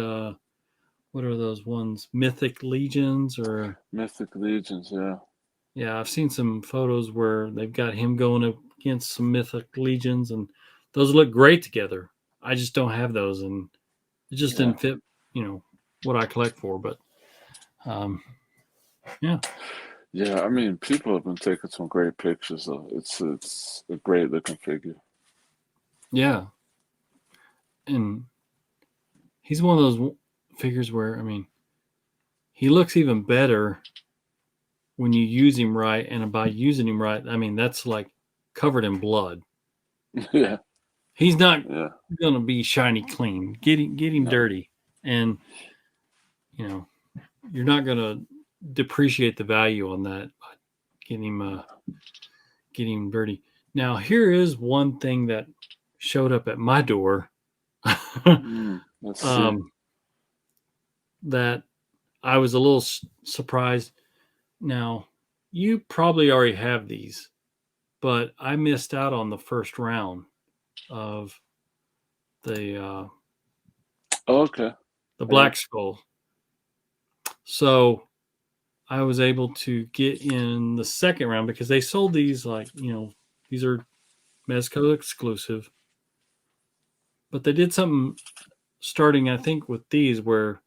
what are those ones, Mythic Legions, or Mythic Legions, yeah. yeah, I've seen some photos where they've got him going up against some Mythic Legions, and those look great together. I just don't have those, and it just Yeah. didn't fit, what I collect for. But yeah, Yeah, I mean, people have been taking some great pictures of it. It's a great looking figure. yeah, and he's one of those figures where, I mean, he looks even better when you use him right, and by using him right, I mean that's like covered in blood. Yeah. He's not Yeah. gonna be shiny clean. Get him No. dirty, and you're not gonna depreciate the value on that by getting him dirty. Now here is one thing that showed up at my door Let's see. that I was a little surprised. Now you probably already have these, but I missed out on the first round of the Okay. Yeah. Black Skull. So I was able to get in the second round because they sold these like, these are Mezco exclusive. But they did something starting, I think, with these where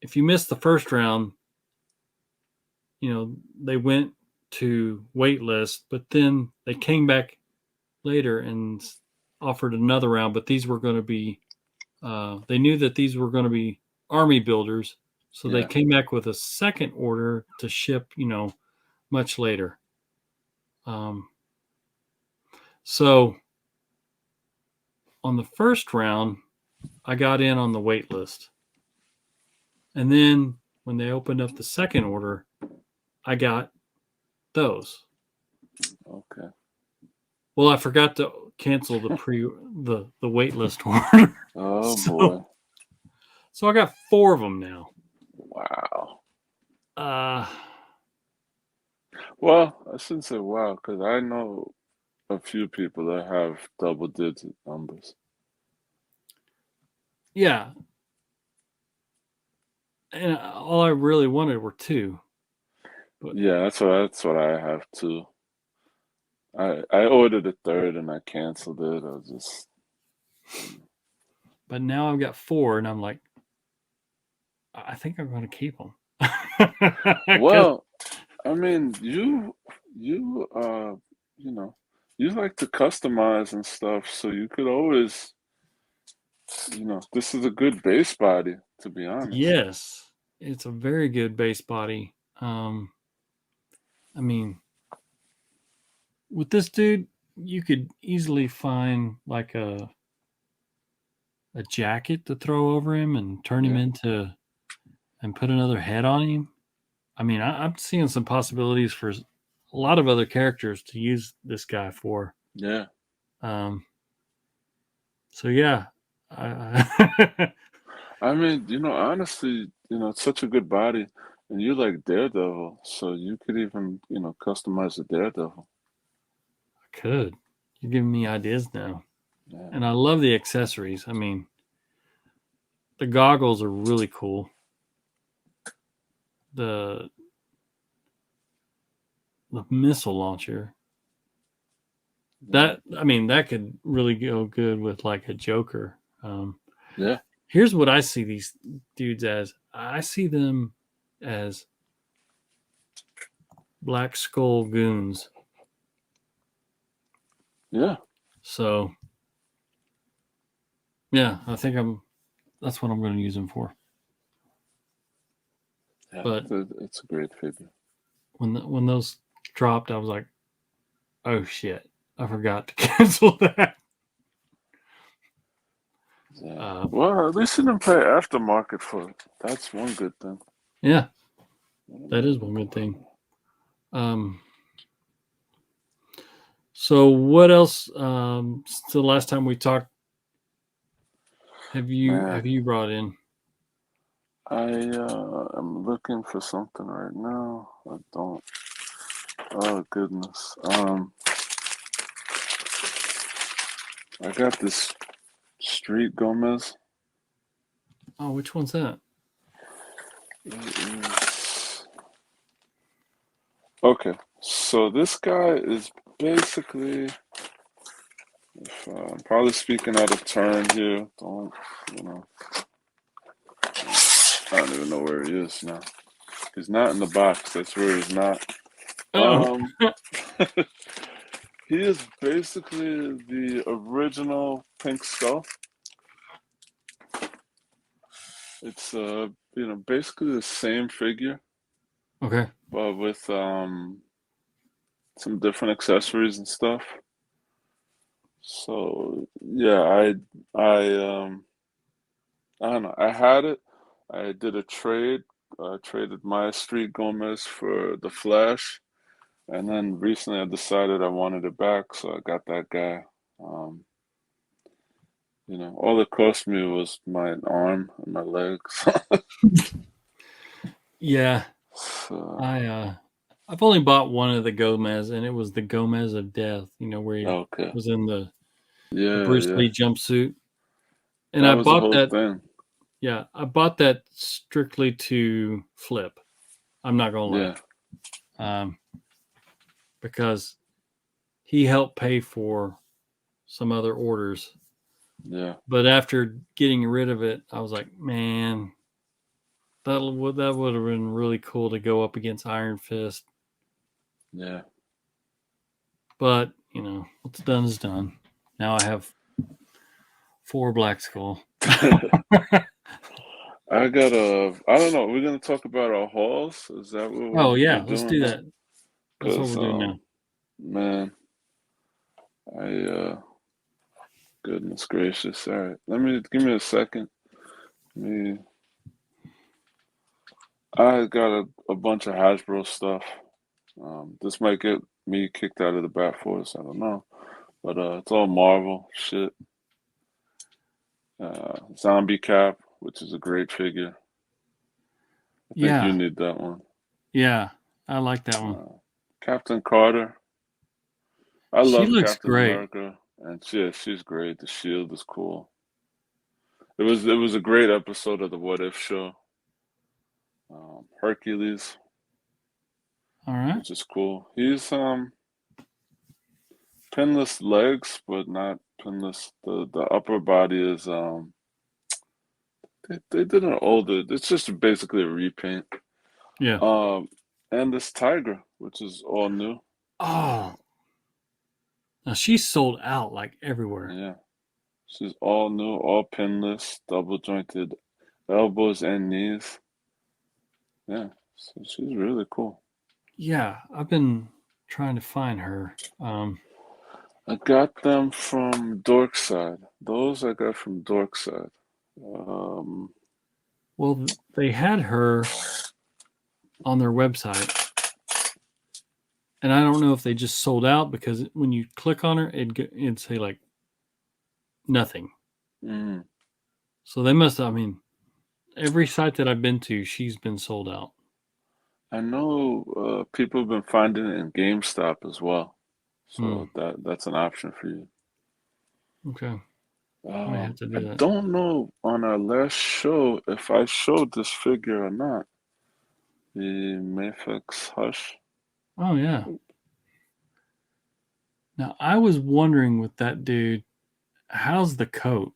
if you missed the first round, they went to wait list, but then they came back later and offered another round. But these were going to be, they knew that these were going to be army builders. So they Yeah. came back with a second order to ship, much later. So on the first round, I got in on the wait list. And then when they opened up the second order, I got those. Okay. Well, I forgot to cancel the wait list order. Oh boy. So I got 4 of them now. Wow. Uh Well, I shouldn't say wow, because I know a few people that have double digit numbers. yeah. And all I really wanted were 2. But Yeah, that's what I have too. I ordered a third and I canceled it. I just now I've got 4 and I'm like, I think I'm going to keep them. well, I mean, you know, you like to customize and stuff, so you could always, this is a good base body, to be honest. Yes, it's a very good base body. I mean, with this dude, you could easily find like a jacket to throw over him and turn him Yeah, into and put another head on him. I mean, I'm seeing some possibilities for a lot of other characters to use this guy for. yeah. Um, so yeah, I, I mean, honestly, it's such a good body, and you like Daredevil, so you could even, customize the Daredevil. could. You're giving me ideas now, Yeah, and I love the accessories. I mean, the goggles are really cool. The missile launcher. yeah, That could really go good with like a Joker. yeah. Here's what I see these dudes as. I see them as Black Skull goons. Yeah. So yeah, I think that's what I'm going to use them for. Yeah, But it's a great figure. when those dropped, I was like, oh shit, I forgot to cancel that. Yeah. Well, at least you didn't pay aftermarket for it. That's one good thing. Yeah, that is one good thing. So what else? Since the last time we talked, have you brought in? I am looking for something right now. I don't. Oh goodness. I got this Street Gomez. Oh, which one's that? Okay, so this guy is basically, if, I'm probably speaking out of turn here. Don't, you know, I don't even know where he is now. He's not in the box. That's where he's not. Oh, He is basically the original Pink Skull. It's basically the same figure, okay. but with some different accessories and stuff. So yeah, I don't know. I had it. I did a trade. Traded my Street Gomez for the Flash, and then recently I decided I wanted it back, so I got that guy. Um, all it cost me was my arm and my legs. Yeah, So, I've only bought one of the Gomez, and it was the Gomez of Death. Where he okay. was in the Yeah, Bruce yeah. Lee jumpsuit, and That I was the bought whole that. thing. Yeah, I bought that strictly to flip. I'm not gonna lie, because he helped pay for some other orders. Yeah. But after getting rid of it, I was like, man, that would have been really cool to go up against Iron Fist. Yeah. But what's done is done. Now I have 4 Black Skull. I don't know. We're gonna talk about our hauls. Is that what Oh we're yeah, let's doing do now? that. That's what Because we're doing now. man, I goodness gracious. All right, give me a second. I got a bunch of Hasbro stuff. This might get me kicked out of the Bat Force. I don't know, but it's all Marvel shit. Zombie Cap, which is a great figure. I think you Yeah, need that one. yeah, I like that one. Captain Carter. I She love looks Captain great. America, and she's great. The shield is cool. It was a great episode of the What If show. Hercules, All right. which is cool. He's pinless legs, but not pinless. The upper body is they did an older. It's just basically a repaint. Yeah. And this tiger, which is all new. Oh, now she's sold out like everywhere. Yeah, she's all new, all pinless, double jointed elbows and knees. Yeah, so she's really cool. Yeah, I've been trying to find her. I got them from Dorkside. Those I got from Dorkside. Well, they had her on their website, and I don't know if they just sold out because when you click on her, it'd say like nothing. mm, So they must. I mean, every site that I've been to, she's been sold out. I know people have been finding it in GameStop as well, so that's an option for you. Okay, I might have to I do that. don't know on our last show if I showed this figure or not. The Mafex Hush. Oh yeah. Now I was wondering with that dude, how's the coat?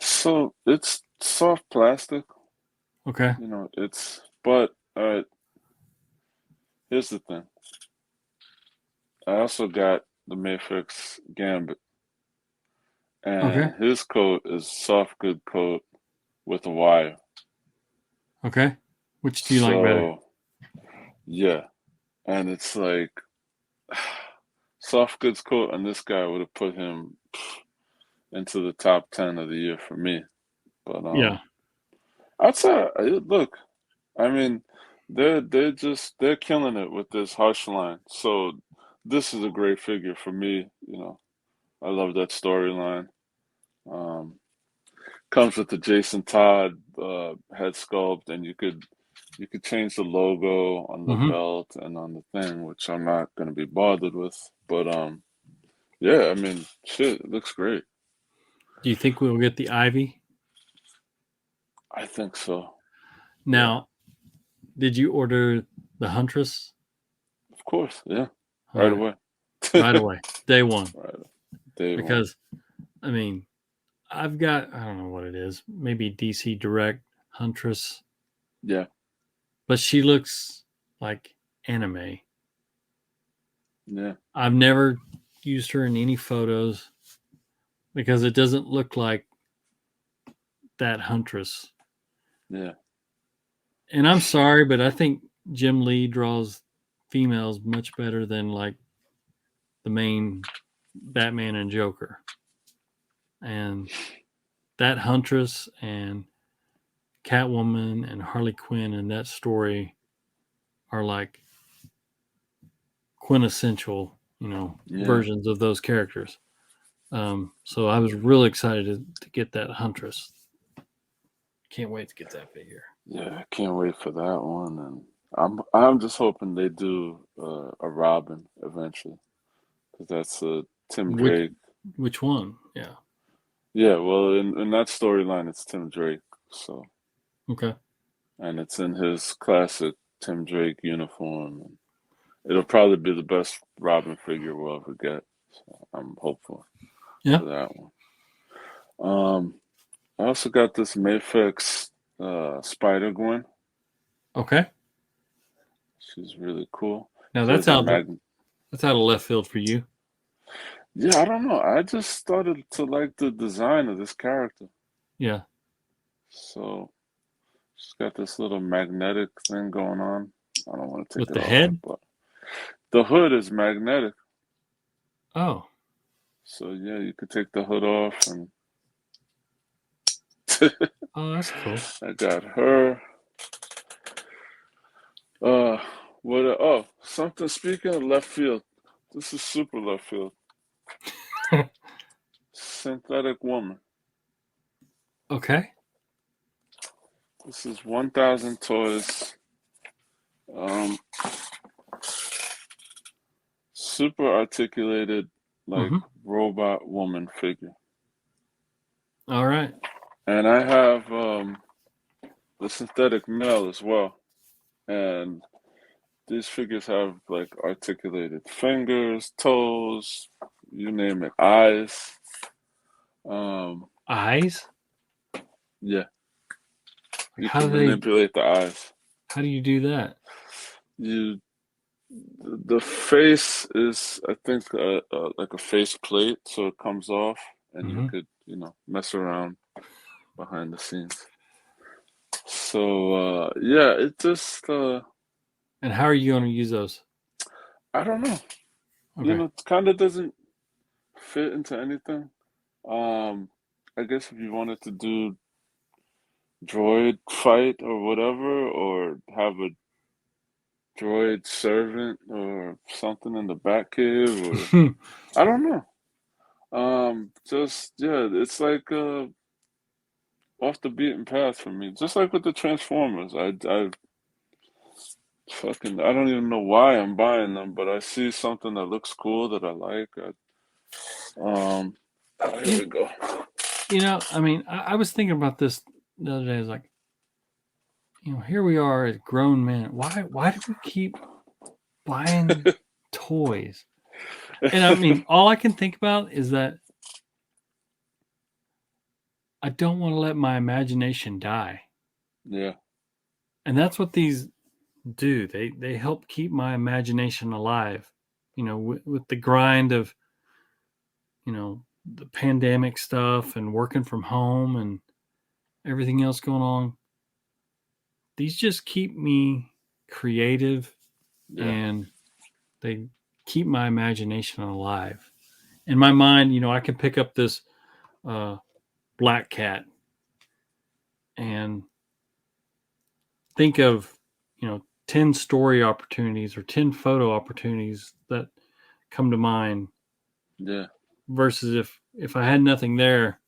So it's soft plastic, Okay. but here's the thing. I also got the Mafex Gambit, Okay. and his coat is soft good coat with a wire. Okay. Which do you like better? So, yeah. and it's like soft goods coat, and this guy would have put him into the top 10 of the year for me. But Yeah. outside, look, I mean, they're killing it with this harsh line. So this is a great figure for me. I love that storyline. Um, Comes with the Jason Todd head sculpt, and you could change the logo on the Hmm. belt and on the thing, which I'm not gonna be bothered with. But yeah, I mean, shit, it looks great. Do you think we'll get the Ivy? I think so. Yeah, Now, did you order the Huntress? of course. Yeah, All right right. away. Right away. Day one. Right, day one. Because, I mean, I've got, I don't know what it is, maybe DC Direct Huntress, Yeah, but she looks like anime. yeah, I've never used her in any photos because it doesn't look like that Huntress. yeah. And I'm sorry, but I think Jim Lee draws females much better than like the main Batman and Joker. And that Huntress and Catwoman and Harley Quinn in that story are like quintessential, Yeah. versions of those characters. So I was really excited to get that Huntress. Can't wait to get that figure. Yeah, I can't wait for that one, and I'm just hoping they do a Robin eventually, because that's Tim Which Drake. which one? Yeah. Yeah, well, in that storyline, it's Tim Drake, so Okay. and it's in his classic Tim Drake uniform. And it'll probably be the best Robin figure we'll ever get. So I'm hopeful Yeah. for that one. I also got this Mafex Spider Gwen. Okay. She's really cool. Now She has a mag. that's out of left field for you. Yeah, I don't know. I just started to like the design of this character. Yeah. So she's got this little magnetic thing going on. I don't want to With take it the off, head? but the hood is magnetic. Oh. So yeah, you could take the hood off, and Oh, that's cool. I got her. Uh, what? Oh, something. Speaking of left field, this is super left field. Synthetic woman. Okay. This is 1,000 toys. Um, Super articulated, like Mm-hmm. robot woman figure. All right. And I have the synthetic male as well. And these figures have like articulated fingers, toes, you name it, eyes. Eyes? Yeah, Like you can manipulate the eyes. how do you do that? You, the face is, I think, like a face plate, so it comes off, and you Mm-hmm. could, mess around behind the scenes. So yeah, it just And how are you going to use those? I don't know. Okay. It kind of doesn't fit into anything. I guess if you wanted to do droid fight or whatever, or have a droid servant or something in the back cave, or I don't know. Just yeah, it's like off the beaten path for me. Just like with the Transformers, I don't even know why I'm buying them, but I see something that looks cool that I like. Here we go. I mean, I was thinking about this the other day. I was like, here we are as grown men. Why do we keep buying toys? And I mean, all I can think about is that I don't want to let my imagination die. Yeah, And that's what these do. They help keep my imagination alive. With the grind of, the pandemic stuff and working from home and everything else going on. These just keep me creative and they keep my imagination alive. In my mind, you know, I can pick up this black cat and think of, you know, 10 story opportunities or 10 photo opportunities that come to mind. Yeah. Versus if I had nothing there,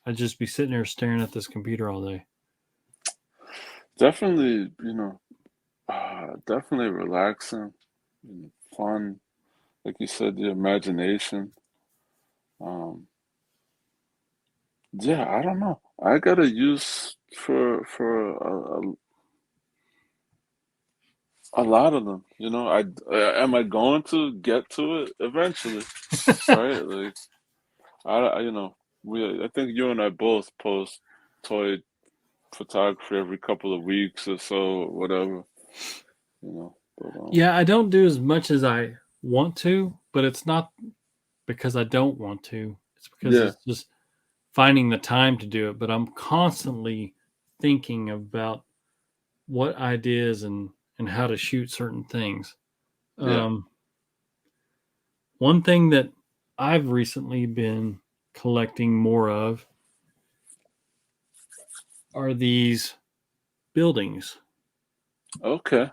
I'd just be sitting there staring at this computer all day. Definitely, definitely relaxing, fun. Like you said, the imagination. Um, yeah, I don't know. I got a use for a lot of them. Am I going to get to it eventually? Right? Like I think you and I both post toy photography every couple of weeks or so, whatever. But Yeah, I don't do as much as I want to, but it's not because I don't want to. It's because yeah, it's just finding the time to do it. But I'm constantly thinking about what ideas and how to shoot certain things. yeah. One thing that I've recently been collecting more of are these buildings Okay.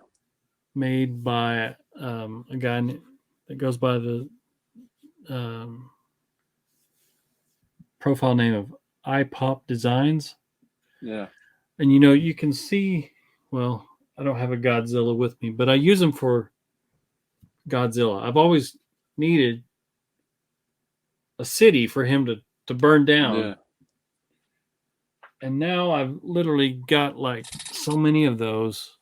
made by a guy that goes by the um, profile name of iPop Designs. Yeah. And you know, you can see, well, I don't have a Godzilla with me, but I use them for Godzilla. I've always needed a city for him to burn down. Yeah. And now I've literally got like so many of those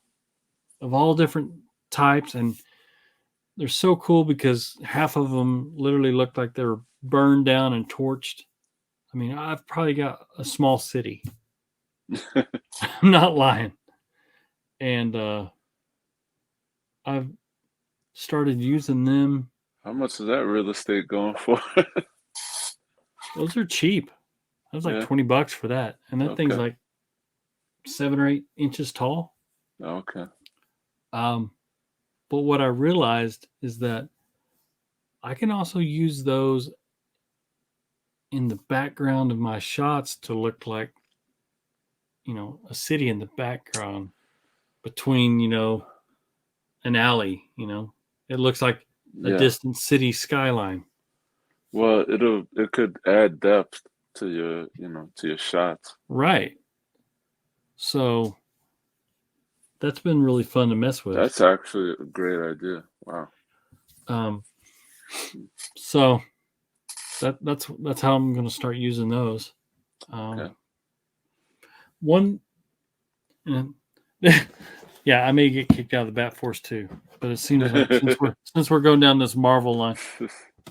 of all different types. And they're so cool because half of them literally look like they were burned down and torched. I mean, I've probably got a small city. I'm not lying. And I've started using them. How much is that real estate going for? Those are cheap. That was like Yeah. $20 for that. And that thing's Okay. like 7 or 8 inches tall. Okay. But what I realized is that I can also use those in the background of my shots to look like, you know, a city in the background between, you know, an alley, you know. It looks like a Yeah. distant city skyline. Well, it could add depth to your shots. Right. So that's been really fun to mess with. That's actually a great idea. Wow. So that's how I'm going to start using those. Okay. One, yeah, I may get kicked out of the Bat Force too, but it seems like since we're going down this Marvel line,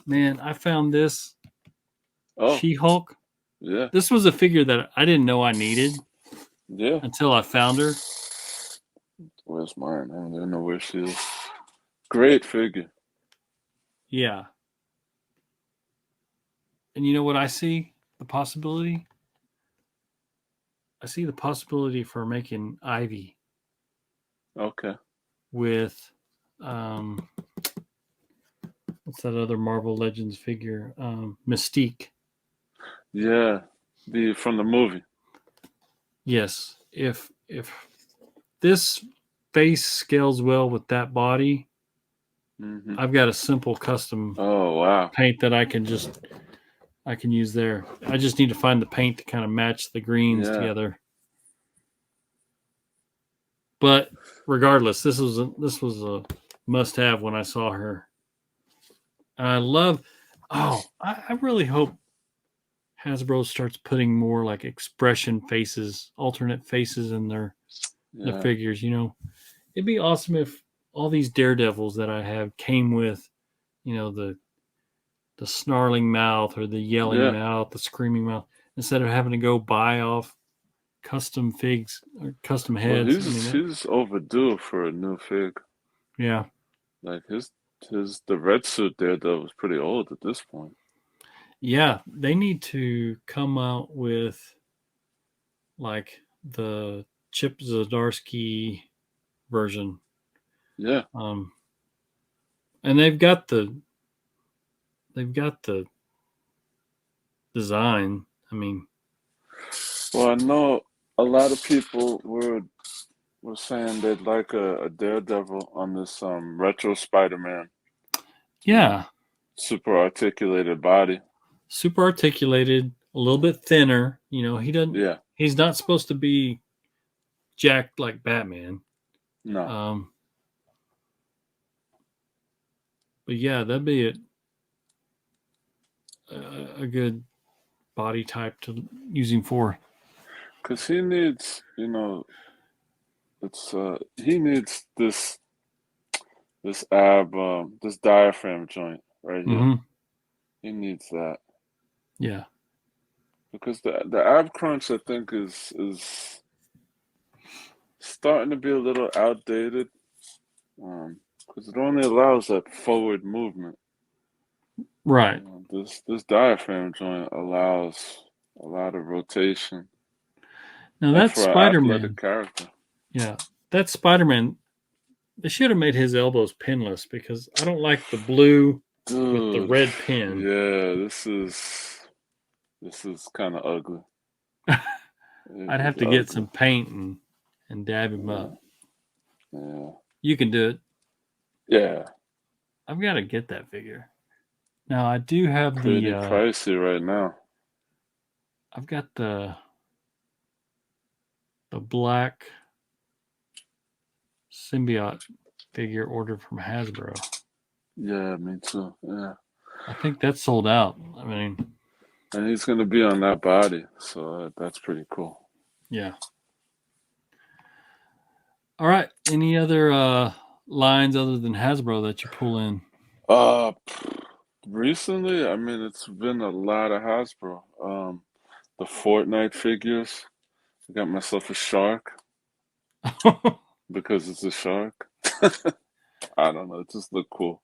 man, I found this Oh, She-Hulk. yeah. This was a figure that I didn't know I needed Yeah. until I found her. Where's mine? I don't even know where she is. Great figure. Yeah. And you know what I see? The possibility? I see the possibility for making Ivy Okay. with what's that other Marvel Legends figure? Mystique. Yeah. From the movie. Yes. If this face scales well with that body, Mm-hmm. I've got a simple custom Oh, wow. paint that I can use there. I just need to find the paint to kind of match the greens together. But regardless, this was a must-have when I saw her. I love. Oh, I really hope Hasbro starts putting more like expression faces, alternate faces in their figures. You know, it'd be awesome if all these Daredevils that I have came with, you know, the snarling mouth or the yelling mouth, the screaming mouth, instead of having to go buy off custom figs or custom Well, heads. he's overdue for a new fig. Yeah. Like the red suit Daredevil was pretty old at this point. Yeah, they need to come out with like the Chip Zdarsky version Yeah. And they've got the design. I mean, Well, I know a lot of people were saying they'd like a Daredevil on this retro Spider-Man. yeah, Super articulated body. super articulated, a little bit thinner. He doesn't. Yeah. He's not supposed to be jacked like Batman. No. But yeah, that'd be a good body type to use him for. Because he needs, he needs this this diaphragm joint right here. Mm-hmm. He needs that. Yeah. Because the ab crunch, I think, is starting to be a little outdated. Because it only allows that forward movement. Right. This diaphragm joint allows a lot of rotation. Now And that's for an Spider-Man. athletic character. Yeah, that's Spider-Man. They should have made his elbows pinless because I don't like the blue with the red pin. Yeah, this is kind of ugly. I'd have to get some paint and dab him up. Yeah. You can do it. Yeah. I've got to get that figure. Now I do have pretty pricey right now. I've got the black symbiote figure ordered from Hasbro. Yeah, me too. Yeah. I think that's sold out. I mean, and he's going to be on that body, so that's pretty cool. Yeah. All right. Any other lines other than Hasbro that you pull in? Recently, I mean, it's been a lot of Hasbro. The Fortnite figures. I got myself a shark because it's a shark. I don't know. It just looked cool.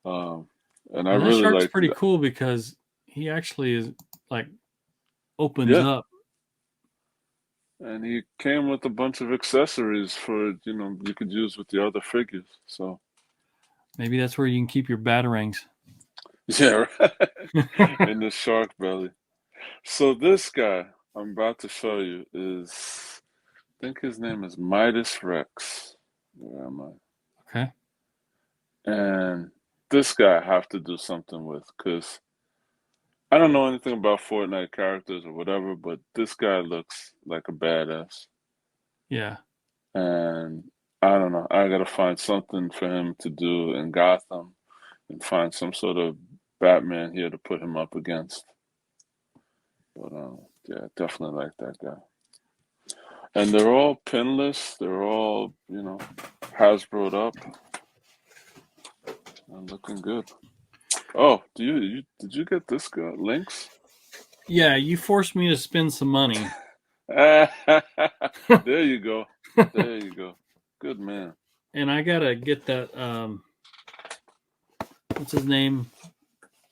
And I really shark's like pretty cool because he actually is like opens up. And he came with a bunch of accessories for, you could use with the other figures. So maybe that's where you can keep your batarangs. Yeah, right. In the shark belly. So this guy I'm about to show you is, I think his name is Midas Rex. Where am I? Okay. And this guy I have to do something with because I don't know anything about Fortnite characters or whatever, but this guy looks like a badass. Yeah. And I don't know. I gotta find something for him to do in Gotham and find some sort of Batman here to put him up against. But yeah, definitely like that guy. And they're all pinless. They're all, Hasbro'd up. And looking good. Oh, did you get this guy? Lynx? Yeah, you forced me to spend some money. There you go. There you go. Good man. And I gotta get that what's his name?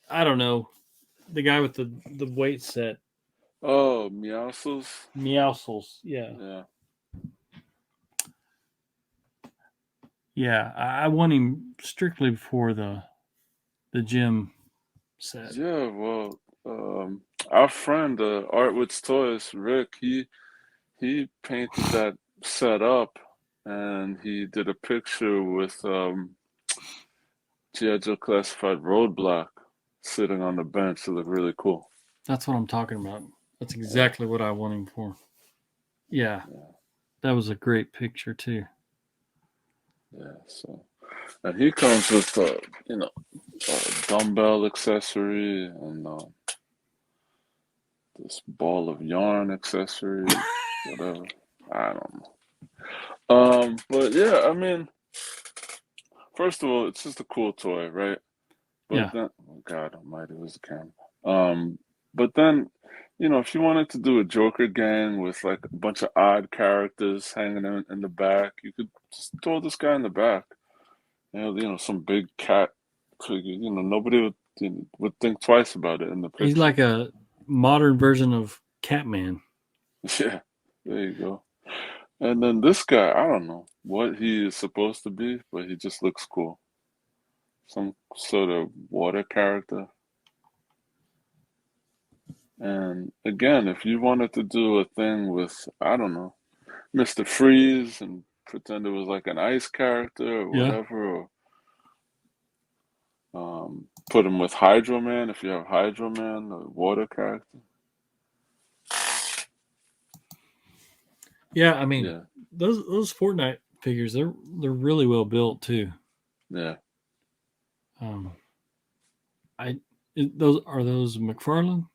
I don't know. The guy with the weight set. Oh, Meowscles? Meowscles, yeah. Yeah. Yeah, I want him strictly for the gym set. Yeah, well, our friend Artwood's Toys, Rick, he painted that set up, and he did a picture with G.I. Joe Classified Roadblock sitting on the bench. It looked really cool. That's what I'm talking about. That's exactly what I want him for. Yeah. That was a great picture too. Yeah, so, and he comes with a dumbbell accessory and this ball of yarn accessory, whatever. I don't know. But yeah, I mean, first of all, it's just a cool toy, right? But then, oh God Almighty, it was the camera. But then, if you wanted to do a Joker gang with like a bunch of odd characters hanging in the back, you could just throw this guy in the back. Some big cat figure. Nobody would think twice about it in the picture. He's like a modern version of Catman. Yeah, there you go. And then this guy, I don't know what he is supposed to be, but he just looks cool. Some sort of water character. And again, if you wanted to do a thing with, I don't know, Mr. Freeze and pretend it was like an ice character or Yeah. whatever, or put him with Hydro Man if you have Hydro Man, a water character. Yeah, I mean, Yeah, those Fortnite figures, they're really well built too. yeah. Um, those are those McFarlane?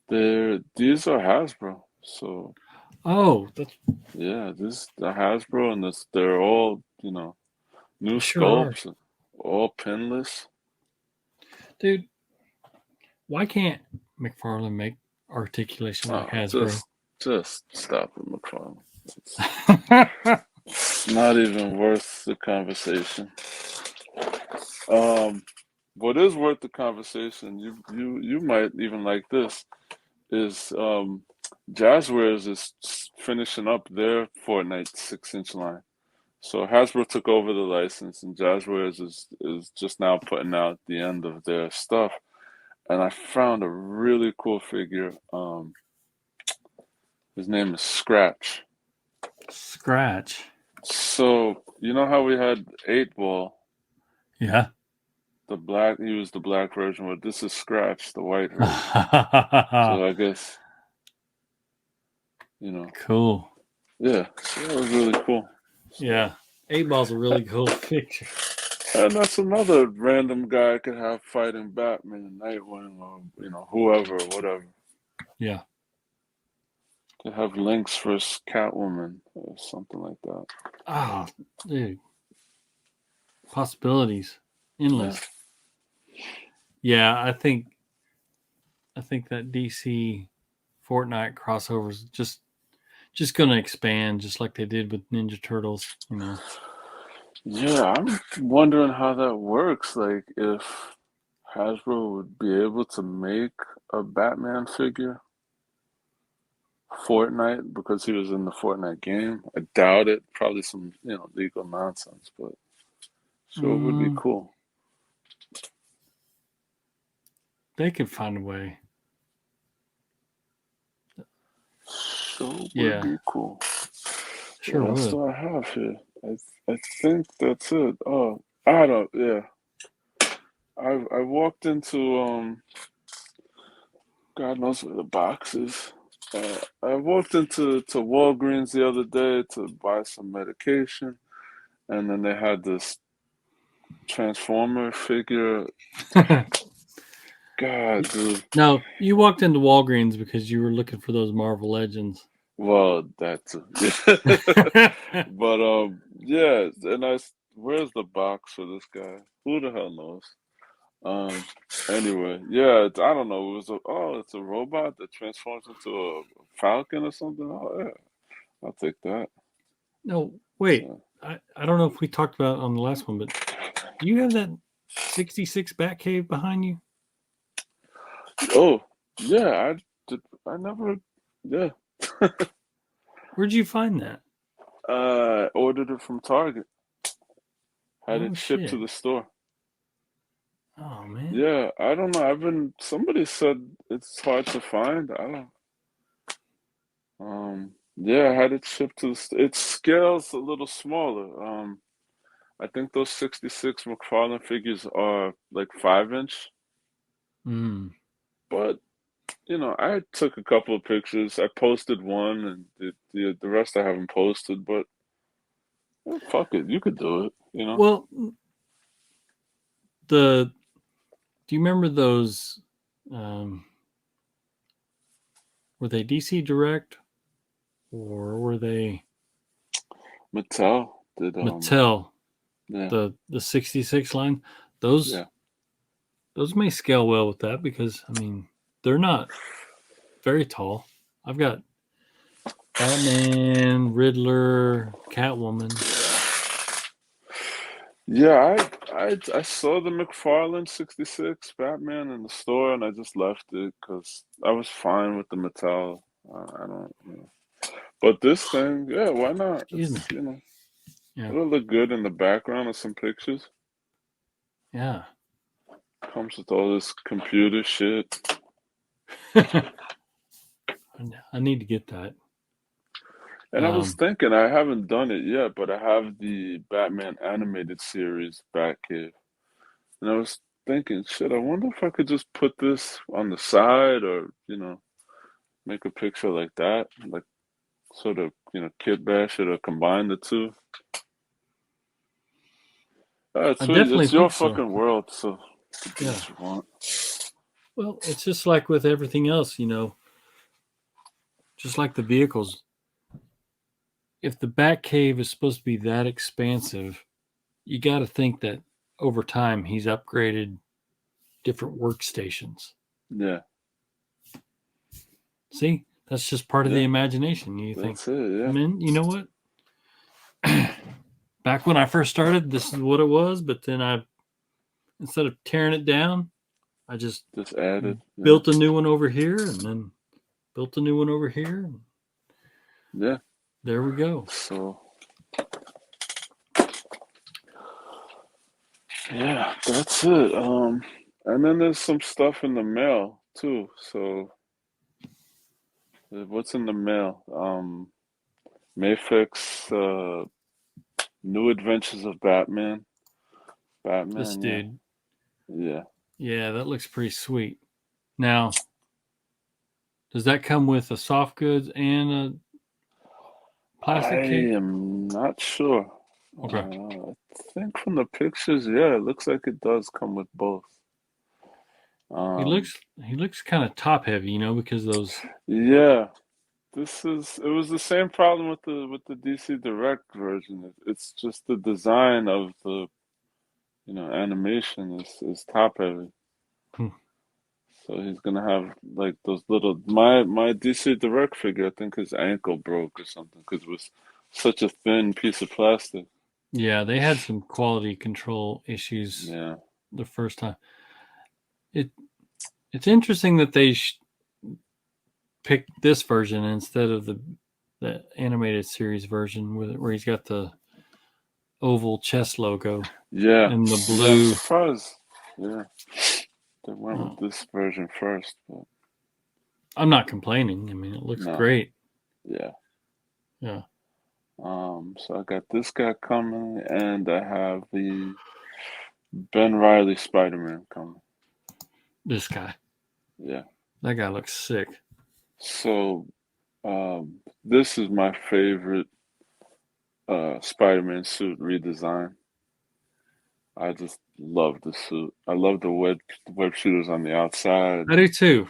These are Hasbro. So Oh, that's yeah, this the Hasbro and this they're all, new they sure are, sculpts, all pinless. dude. Why can't McFarlane make articulation like Oh, Hasbro? just stop it, McFarlane. It's not even worth the conversation. What is worth the conversation, you might even like this, is Jazzwares is finishing up their Fortnite 6-inch line. So Hasbro took over the license, and Jazzwares is just now putting out the end of their stuff. And I found a really cool figure. His name is Scratch. Scratch. So you know how we had 8 Ball, Yeah. he was the black version, but this is Scratch, the white version. So I guess, Cool. yeah, so that was really cool. Yeah. 8-Ball's a really cool picture. And that's another random guy could have fighting Batman, Nightwing, or whoever, or whatever. Yeah. Could have Lynx versus Catwoman or something like that. Oh, dude. Possibilities. Yeah. Endless. Yeah, I think that DC Fortnite crossover is just going to expand, just like they did with Ninja Turtles. Yeah, I'm wondering how that works. Like, if Hasbro would be able to make a Batman figure Fortnite because he was in the Fortnite game. I doubt it. Probably some, legal nonsense, but sure it would be cool. They could find a way. Sure would Yeah. be cool. Sure What else would. do I have here? I think that's it. Oh, I don't. Yeah. I walked into God knows where the box is. I walked into Walgreens the other day to buy some medication, and then they had this Transformer figure. God, dude. No, you walked into Walgreens because you were looking for those Marvel Legends. Well, that too. But yeah, and where's the box for this guy? Who the hell knows? Anyway, yeah, I don't know. It's a robot that transforms into a falcon or something. Oh yeah, I'll take that. No, wait. So, I don't know if we talked about it on the last one, but do you have that 66 Batcave behind you? oh yeah, I never. Yeah, Where'd you find that? ordered it from Target. Had Oh, it shipped to shit. the store. Oh, man. Yeah, I don't know. Somebody said it's hard to find. I don't. Yeah, I had it shipped to its scale's a little smaller. I think those 66 McFarlane figures are like 5-inch, Mm. but I took a couple of pictures. I posted one, and the rest I haven't posted. But fuck it, you could do it. Well, do you remember those? Were they DC Direct or were they Mattel did Mattel? yeah, The 66 line. Those yeah. those may scale well with that because I mean they're not very tall. I've got Batman, Riddler, Catwoman. Yeah, I saw the McFarlane 66 Batman in the store, and I just left it because I was fine with the Mattel. I don't. But this thing, yeah, why not? Excuse me. It's, you know, Yeah. it'll look good in the background of some pictures. Yeah. Comes with all this computer shit. I need to get that. And I was thinking, I haven't done it yet, but I have the Batman animated series Batcave. And I was thinking, shit, I wonder if I could just put this on the side or, you know, make a picture like that. Like sort of, you know, kit bash it or combine the two. I definitely It's your think so. fucking world, so you do Yeah. what you want. Well, it's just like with everything else, you know, just like the vehicles. If the Batcave is supposed to be that expansive, you got to think that over time he's upgraded different workstations. Yeah. See, that's just part of the imagination. You think, That's it, yeah. man, you know what? Back when I first started, this is what it was, but then instead of tearing it down, I just added. built a new one over here and then built a new one over here. Yeah. There we go. So, yeah, that's it. And then there's some stuff in the mail too. So, what's in the mail? Mayfix, New Adventures of Batman. This dude. Yeah. Yeah, that looks pretty sweet. Now, does that come with a soft goods and a plastic case? I am not sure. Okay. I think from the pictures, yeah, it looks like it does come with both. He looks kind of top heavy, you know, because those. Yeah, it was the same problem with the DC Direct version. It's just the design of the animation is top heavy. So he's gonna have like those little my DC Direct figure. I think his ankle broke or something because it was such a thin piece of plastic. Yeah, they had some quality control issues. Yeah. The first time. It's interesting that they picked this version instead of the animated series version where he's got the oval chest logo. Yeah. And the blue. Yeah, I'm surprised. Yeah. They went with this version first. But... I'm not complaining. I mean, it looks great. Yeah. Yeah. So I got this guy coming, and I have the Ben Reilly Spider-Man coming. This guy. Yeah. That guy looks sick. So, this is my favorite Spider-Man suit redesign. I just love the suit. I love the web shooters on the outside. I do too,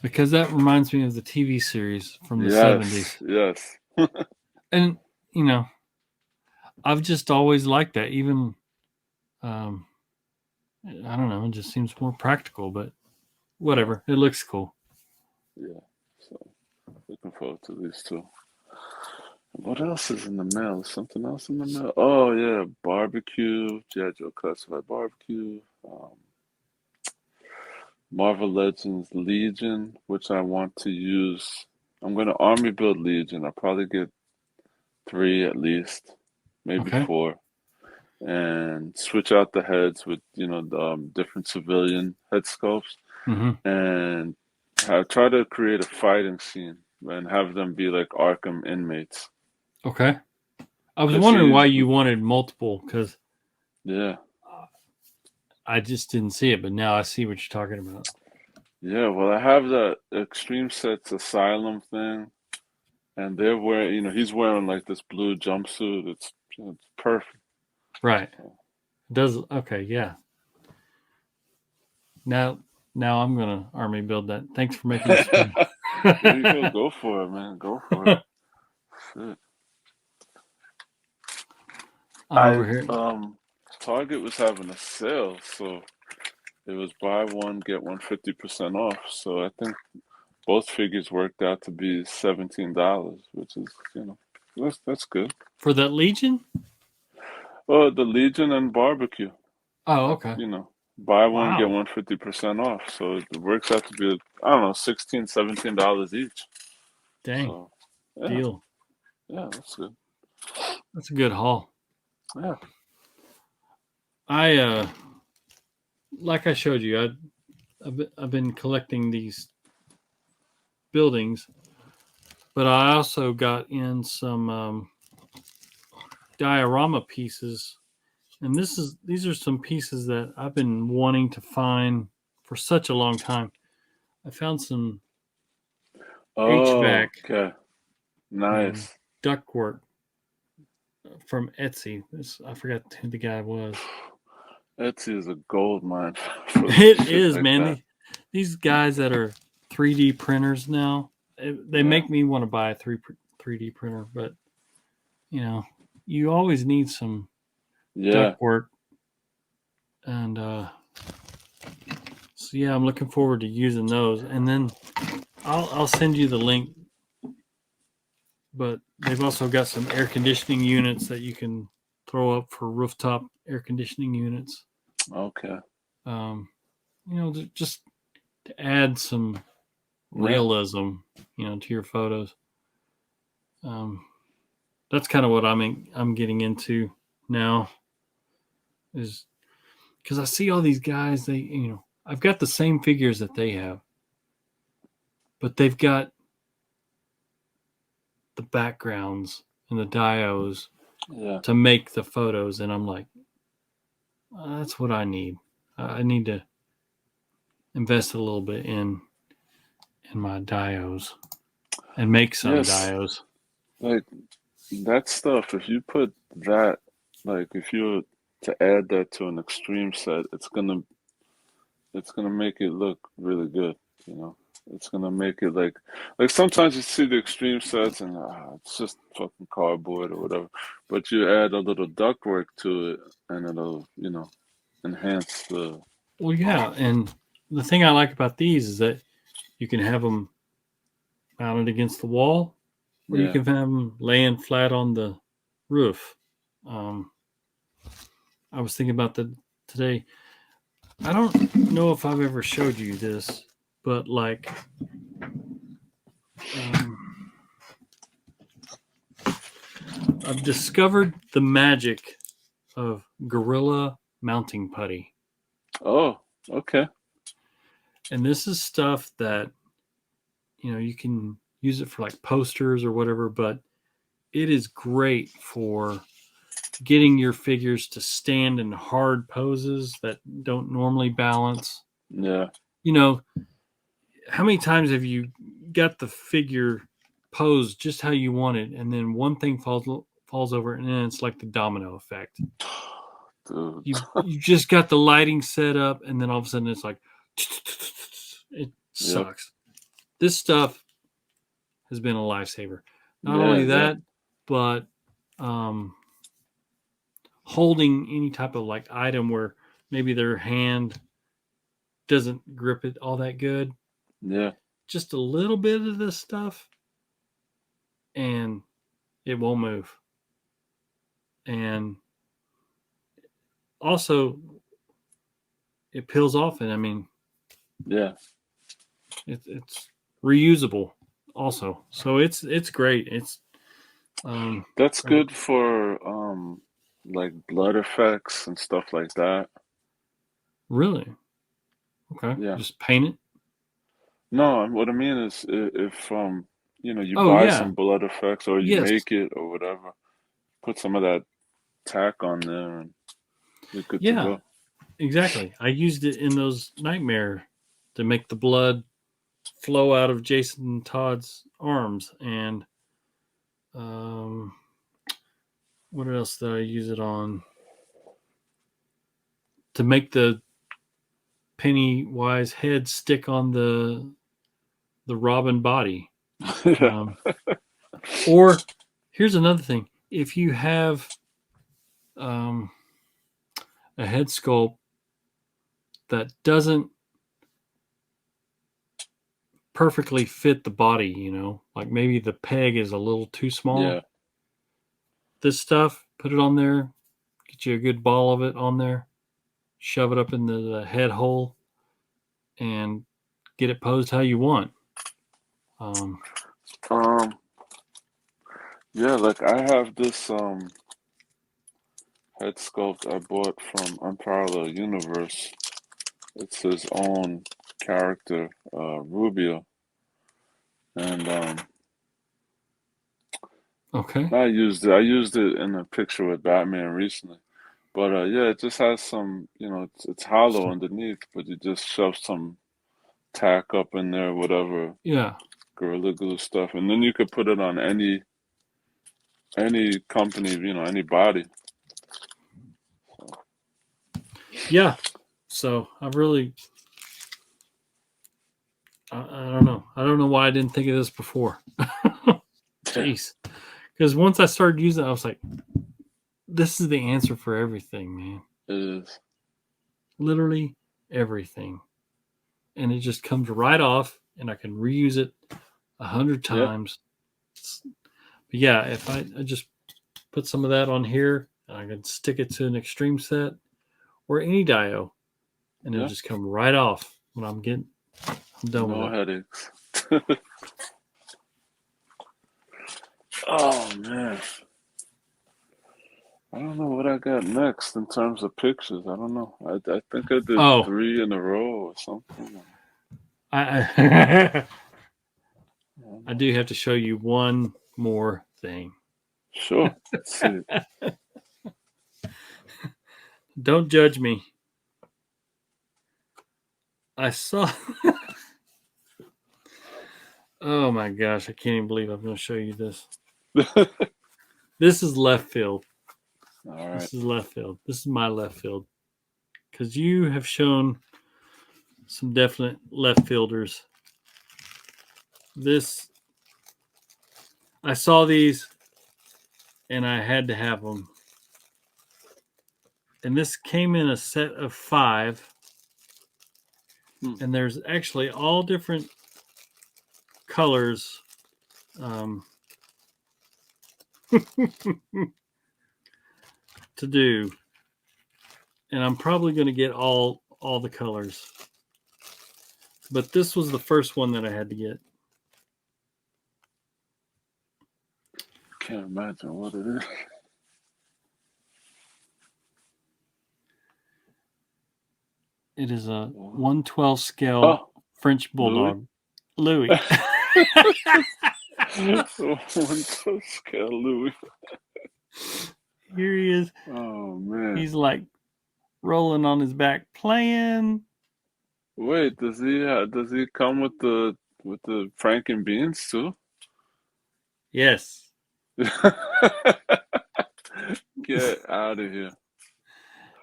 because that reminds me of the TV series from the 70s. Yes. And you know, I've just always liked that. Even, I don't know, it just seems more practical. But whatever, it looks cool. Yeah. So looking forward to these two. What else is in the mail? Is something else in the mail? Oh yeah, barbecue, G.I. Joe Classified Barbecue, Marvel Legends Legion, which I want to use. I'm gonna army build Legion. I'll probably get 3 at least, maybe 4, and switch out the heads with the different civilian head sculpts, and try to create a fighting scene and have them be like Arkham inmates. Okay. I was wondering why you wanted multiple, because I just didn't see it, but now I see what you're talking about. Yeah, well, I have the Extreme Sets Asylum thing, and they're wearing, he's wearing like this blue jumpsuit. It's perfect. Right. Okay, yeah. Now I'm gonna army build that. Thanks for making this fun. There you go. Go for it, man. Go for it. Shit. Over here. Target was having a sale, so it was buy one get one 50% off. So I think both figures worked out to be $17, which is that's good for that Legion. Oh, the Legion and barbecue. Oh, okay. Buy one get one 50% off. So it works out to be $16, $17 each. Dang. So, Yeah. deal. Yeah, that's good. That's a good haul. Yeah. I like I showed you, I've been collecting these buildings, but I also got in some diorama pieces, and these are some pieces that I've been wanting to find for such a long time. I found some Oh, HVAC okay. Nice. ductwork from Etsy. I forgot who the guy was. Etsy is a gold mine for It shit is, like man. that. These guys that are 3D printers now, they make me want to buy a 3D printer, but you know, you always need some Yeah. ductwork, and so yeah, I'm looking forward to using those. And then I'll send you the link. But they've also got some air conditioning units that you can throw up for rooftop air conditioning units. Okay. You know, just to add some realism, you know, to your photos. That's kind of what I'm getting into now, is because I see all these guys. I've got the same figures that they have, but they've got the backgrounds and the dios to make the photos, and I'm like, that's what I need. I need to invest a little bit in my dios and make some Yes. dios. Like that stuff, if you put that, like if you were to add that to an extreme set, it's gonna make it look really good, you know. It's gonna make it like sometimes you see the extreme sets and it's just fucking cardboard or whatever. But you add a little ductwork to it and it'll, enhance the Well, yeah, and the thing I like about these is that you can have them mounted against the wall, or you yeah. can have them laying flat on the roof. Um, I was thinking about that today. I don't know if I've ever showed you this, but like, I've discovered the magic of Gorilla mounting putty. Oh, okay. And this is stuff that, you can use it for like posters or whatever, but it is great for getting your figures to stand in hard poses that don't normally balance. Yeah. You know, how many times have you got the figure posed just how you want it, and then one thing falls over, and then it's like the domino effect. Dude. You just got the lighting set up, and then all of a sudden it's like it Yep. sucks. This stuff has been a lifesaver. Not Yeah, only yeah. that, but holding any type of like item where maybe their hand doesn't grip it all that good. Yeah. Just a little bit of this stuff, and it won't move. And also, it peels off, and I mean, Yeah. it's reusable also, so it's great. It's That's good for like blood effects and stuff like that. really okay. Yeah. Just paint it. No, what I mean is if you Oh buy yeah, some blood effects or you yes, make it or whatever, put some of that tack on there and you're good to yeah, go. exactly. I used it in those nightmare to make the blood flow out of Jason Todd's arms, and what else did I use it on? To make the Pennywise head stick on the Robin body. Yeah. Or here's another thing: if you have a head sculpt that doesn't perfectly fit the body, like maybe the peg is a little too small. Yeah. This stuff, put it on there, get you a good ball of it on there, shove it up in the head hole, and get it posed how you want. Um, Yeah, like I have this head sculpt I bought from Unparalleled Universe. It's his own character, Rubio, and Okay. I used it. I used it in a picture with Batman recently. But yeah, it just has some, it's hollow underneath, but you just shove some tack up in there, whatever, Yeah. Gorilla Glue stuff, and then you could put it on any company, any body. Yeah. So I really, I don't know. I don't know why I didn't think of this before. Jeez. Because once I started using it, I was like, this is the answer for everything, man. It is. Literally everything. And it just comes right off, and I can reuse it 100 Yeah. times. But yeah, if I just put some of that on here, and I can stick it to an extreme set or any dio, and it'll Yeah. just come right off when I'm done No with it. headaches. Oh man. I don't know what I got next in terms of pictures. I don't know. I think I did 3 in a row or something. I do have to show you one more thing. Sure. Let's see. Don't judge me. I saw. Oh my gosh, I can't even believe I'm going to show you this. This is left field. All right. This is left field. This is my left field. Because you have shown some definite left fielders. I saw these and I had to have them. And this came in a set of 5. And there's actually all different colors. To do, and I'm probably going to get all the colors, but this was the first one that I had to get. Can't imagine what it is. It is a 1/12 scale French Bulldog, Louis. 1/12 scale Louis. Here he is. Oh man. He's like rolling on his back playing. Wait, does he come with the Frank and Beans too? Yes. Get out of here.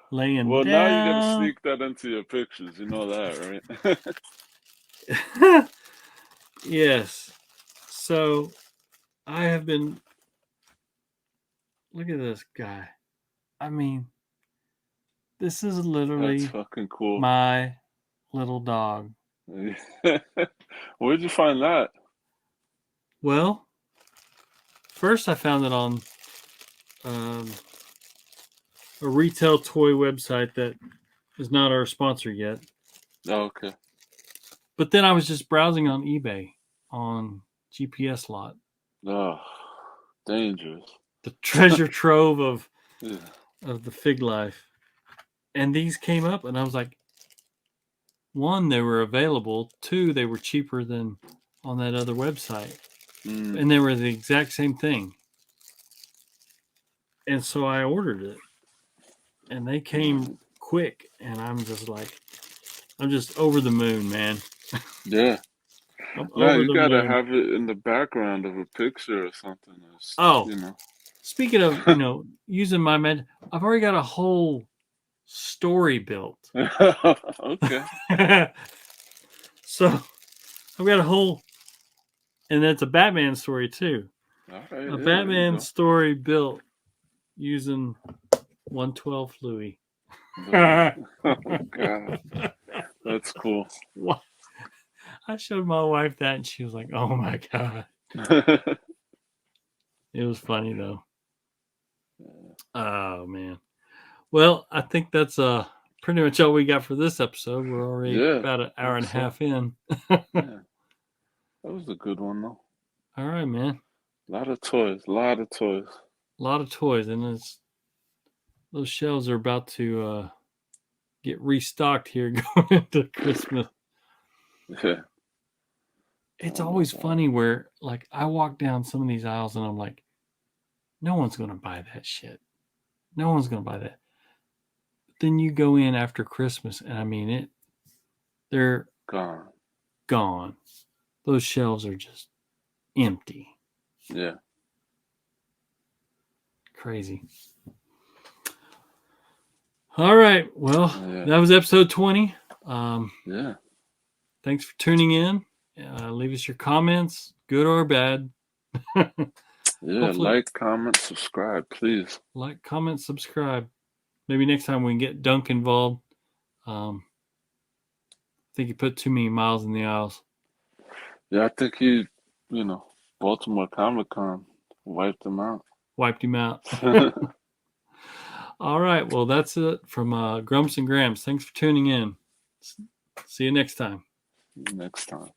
Laying well, down. Now you gotta sneak that into your pictures. You know that, right? Yes. So I have been. Look at this guy. I mean, this is literally That's fucking cool. My little dog. Where'd you find that? Well, first I found it on a retail toy website that is not our sponsor yet. Oh, okay. But then I was just browsing on eBay on GPS lot. Oh, dangerous. The treasure trove of the fig life. And these came up and I was like, 1, they were available. 2, they were cheaper than on that other website. And they were the exact same thing. And so I ordered it. And they came quick. And I'm just over the moon, man. Yeah. No, you gotta have it in the background of a picture or something. Speaking of, using my I've already got a whole story built. Okay. So I've got a whole, and it's a Batman story too. All right, a Batman story built using 1/12 Louis. Oh God, that's cool. I showed my wife that, and she was like, "Oh my God." It was funny though. Oh man. Well, I think that's pretty much all we got for this episode. We're already about an hour and a half in. Yeah. That was a good one though. All right, man. A lot of toys. A lot of toys. A lot of toys, and those shelves are about to get restocked here going into Christmas. Yeah. It's Oh my always God. funny where, like, I walk down some of these aisles and I'm like, no one's going to buy that shit. No one's going to buy that. But then you go in after Christmas, and I mean, they're Gone. gone. Those shelves are just empty. Yeah. Crazy. All right. Well, that was episode 20. Yeah. Thanks for tuning in. Leave us your comments, good or bad. Yeah. Like, comment, subscribe, please. Like, comment, subscribe. Maybe next time we can get Dunk involved. I think he put too many miles in the aisles. Yeah, I think he, Baltimore Comic Con wiped him out. All right. Well, that's it from Grumps and Grams. Thanks for tuning in. See you next time. Next time.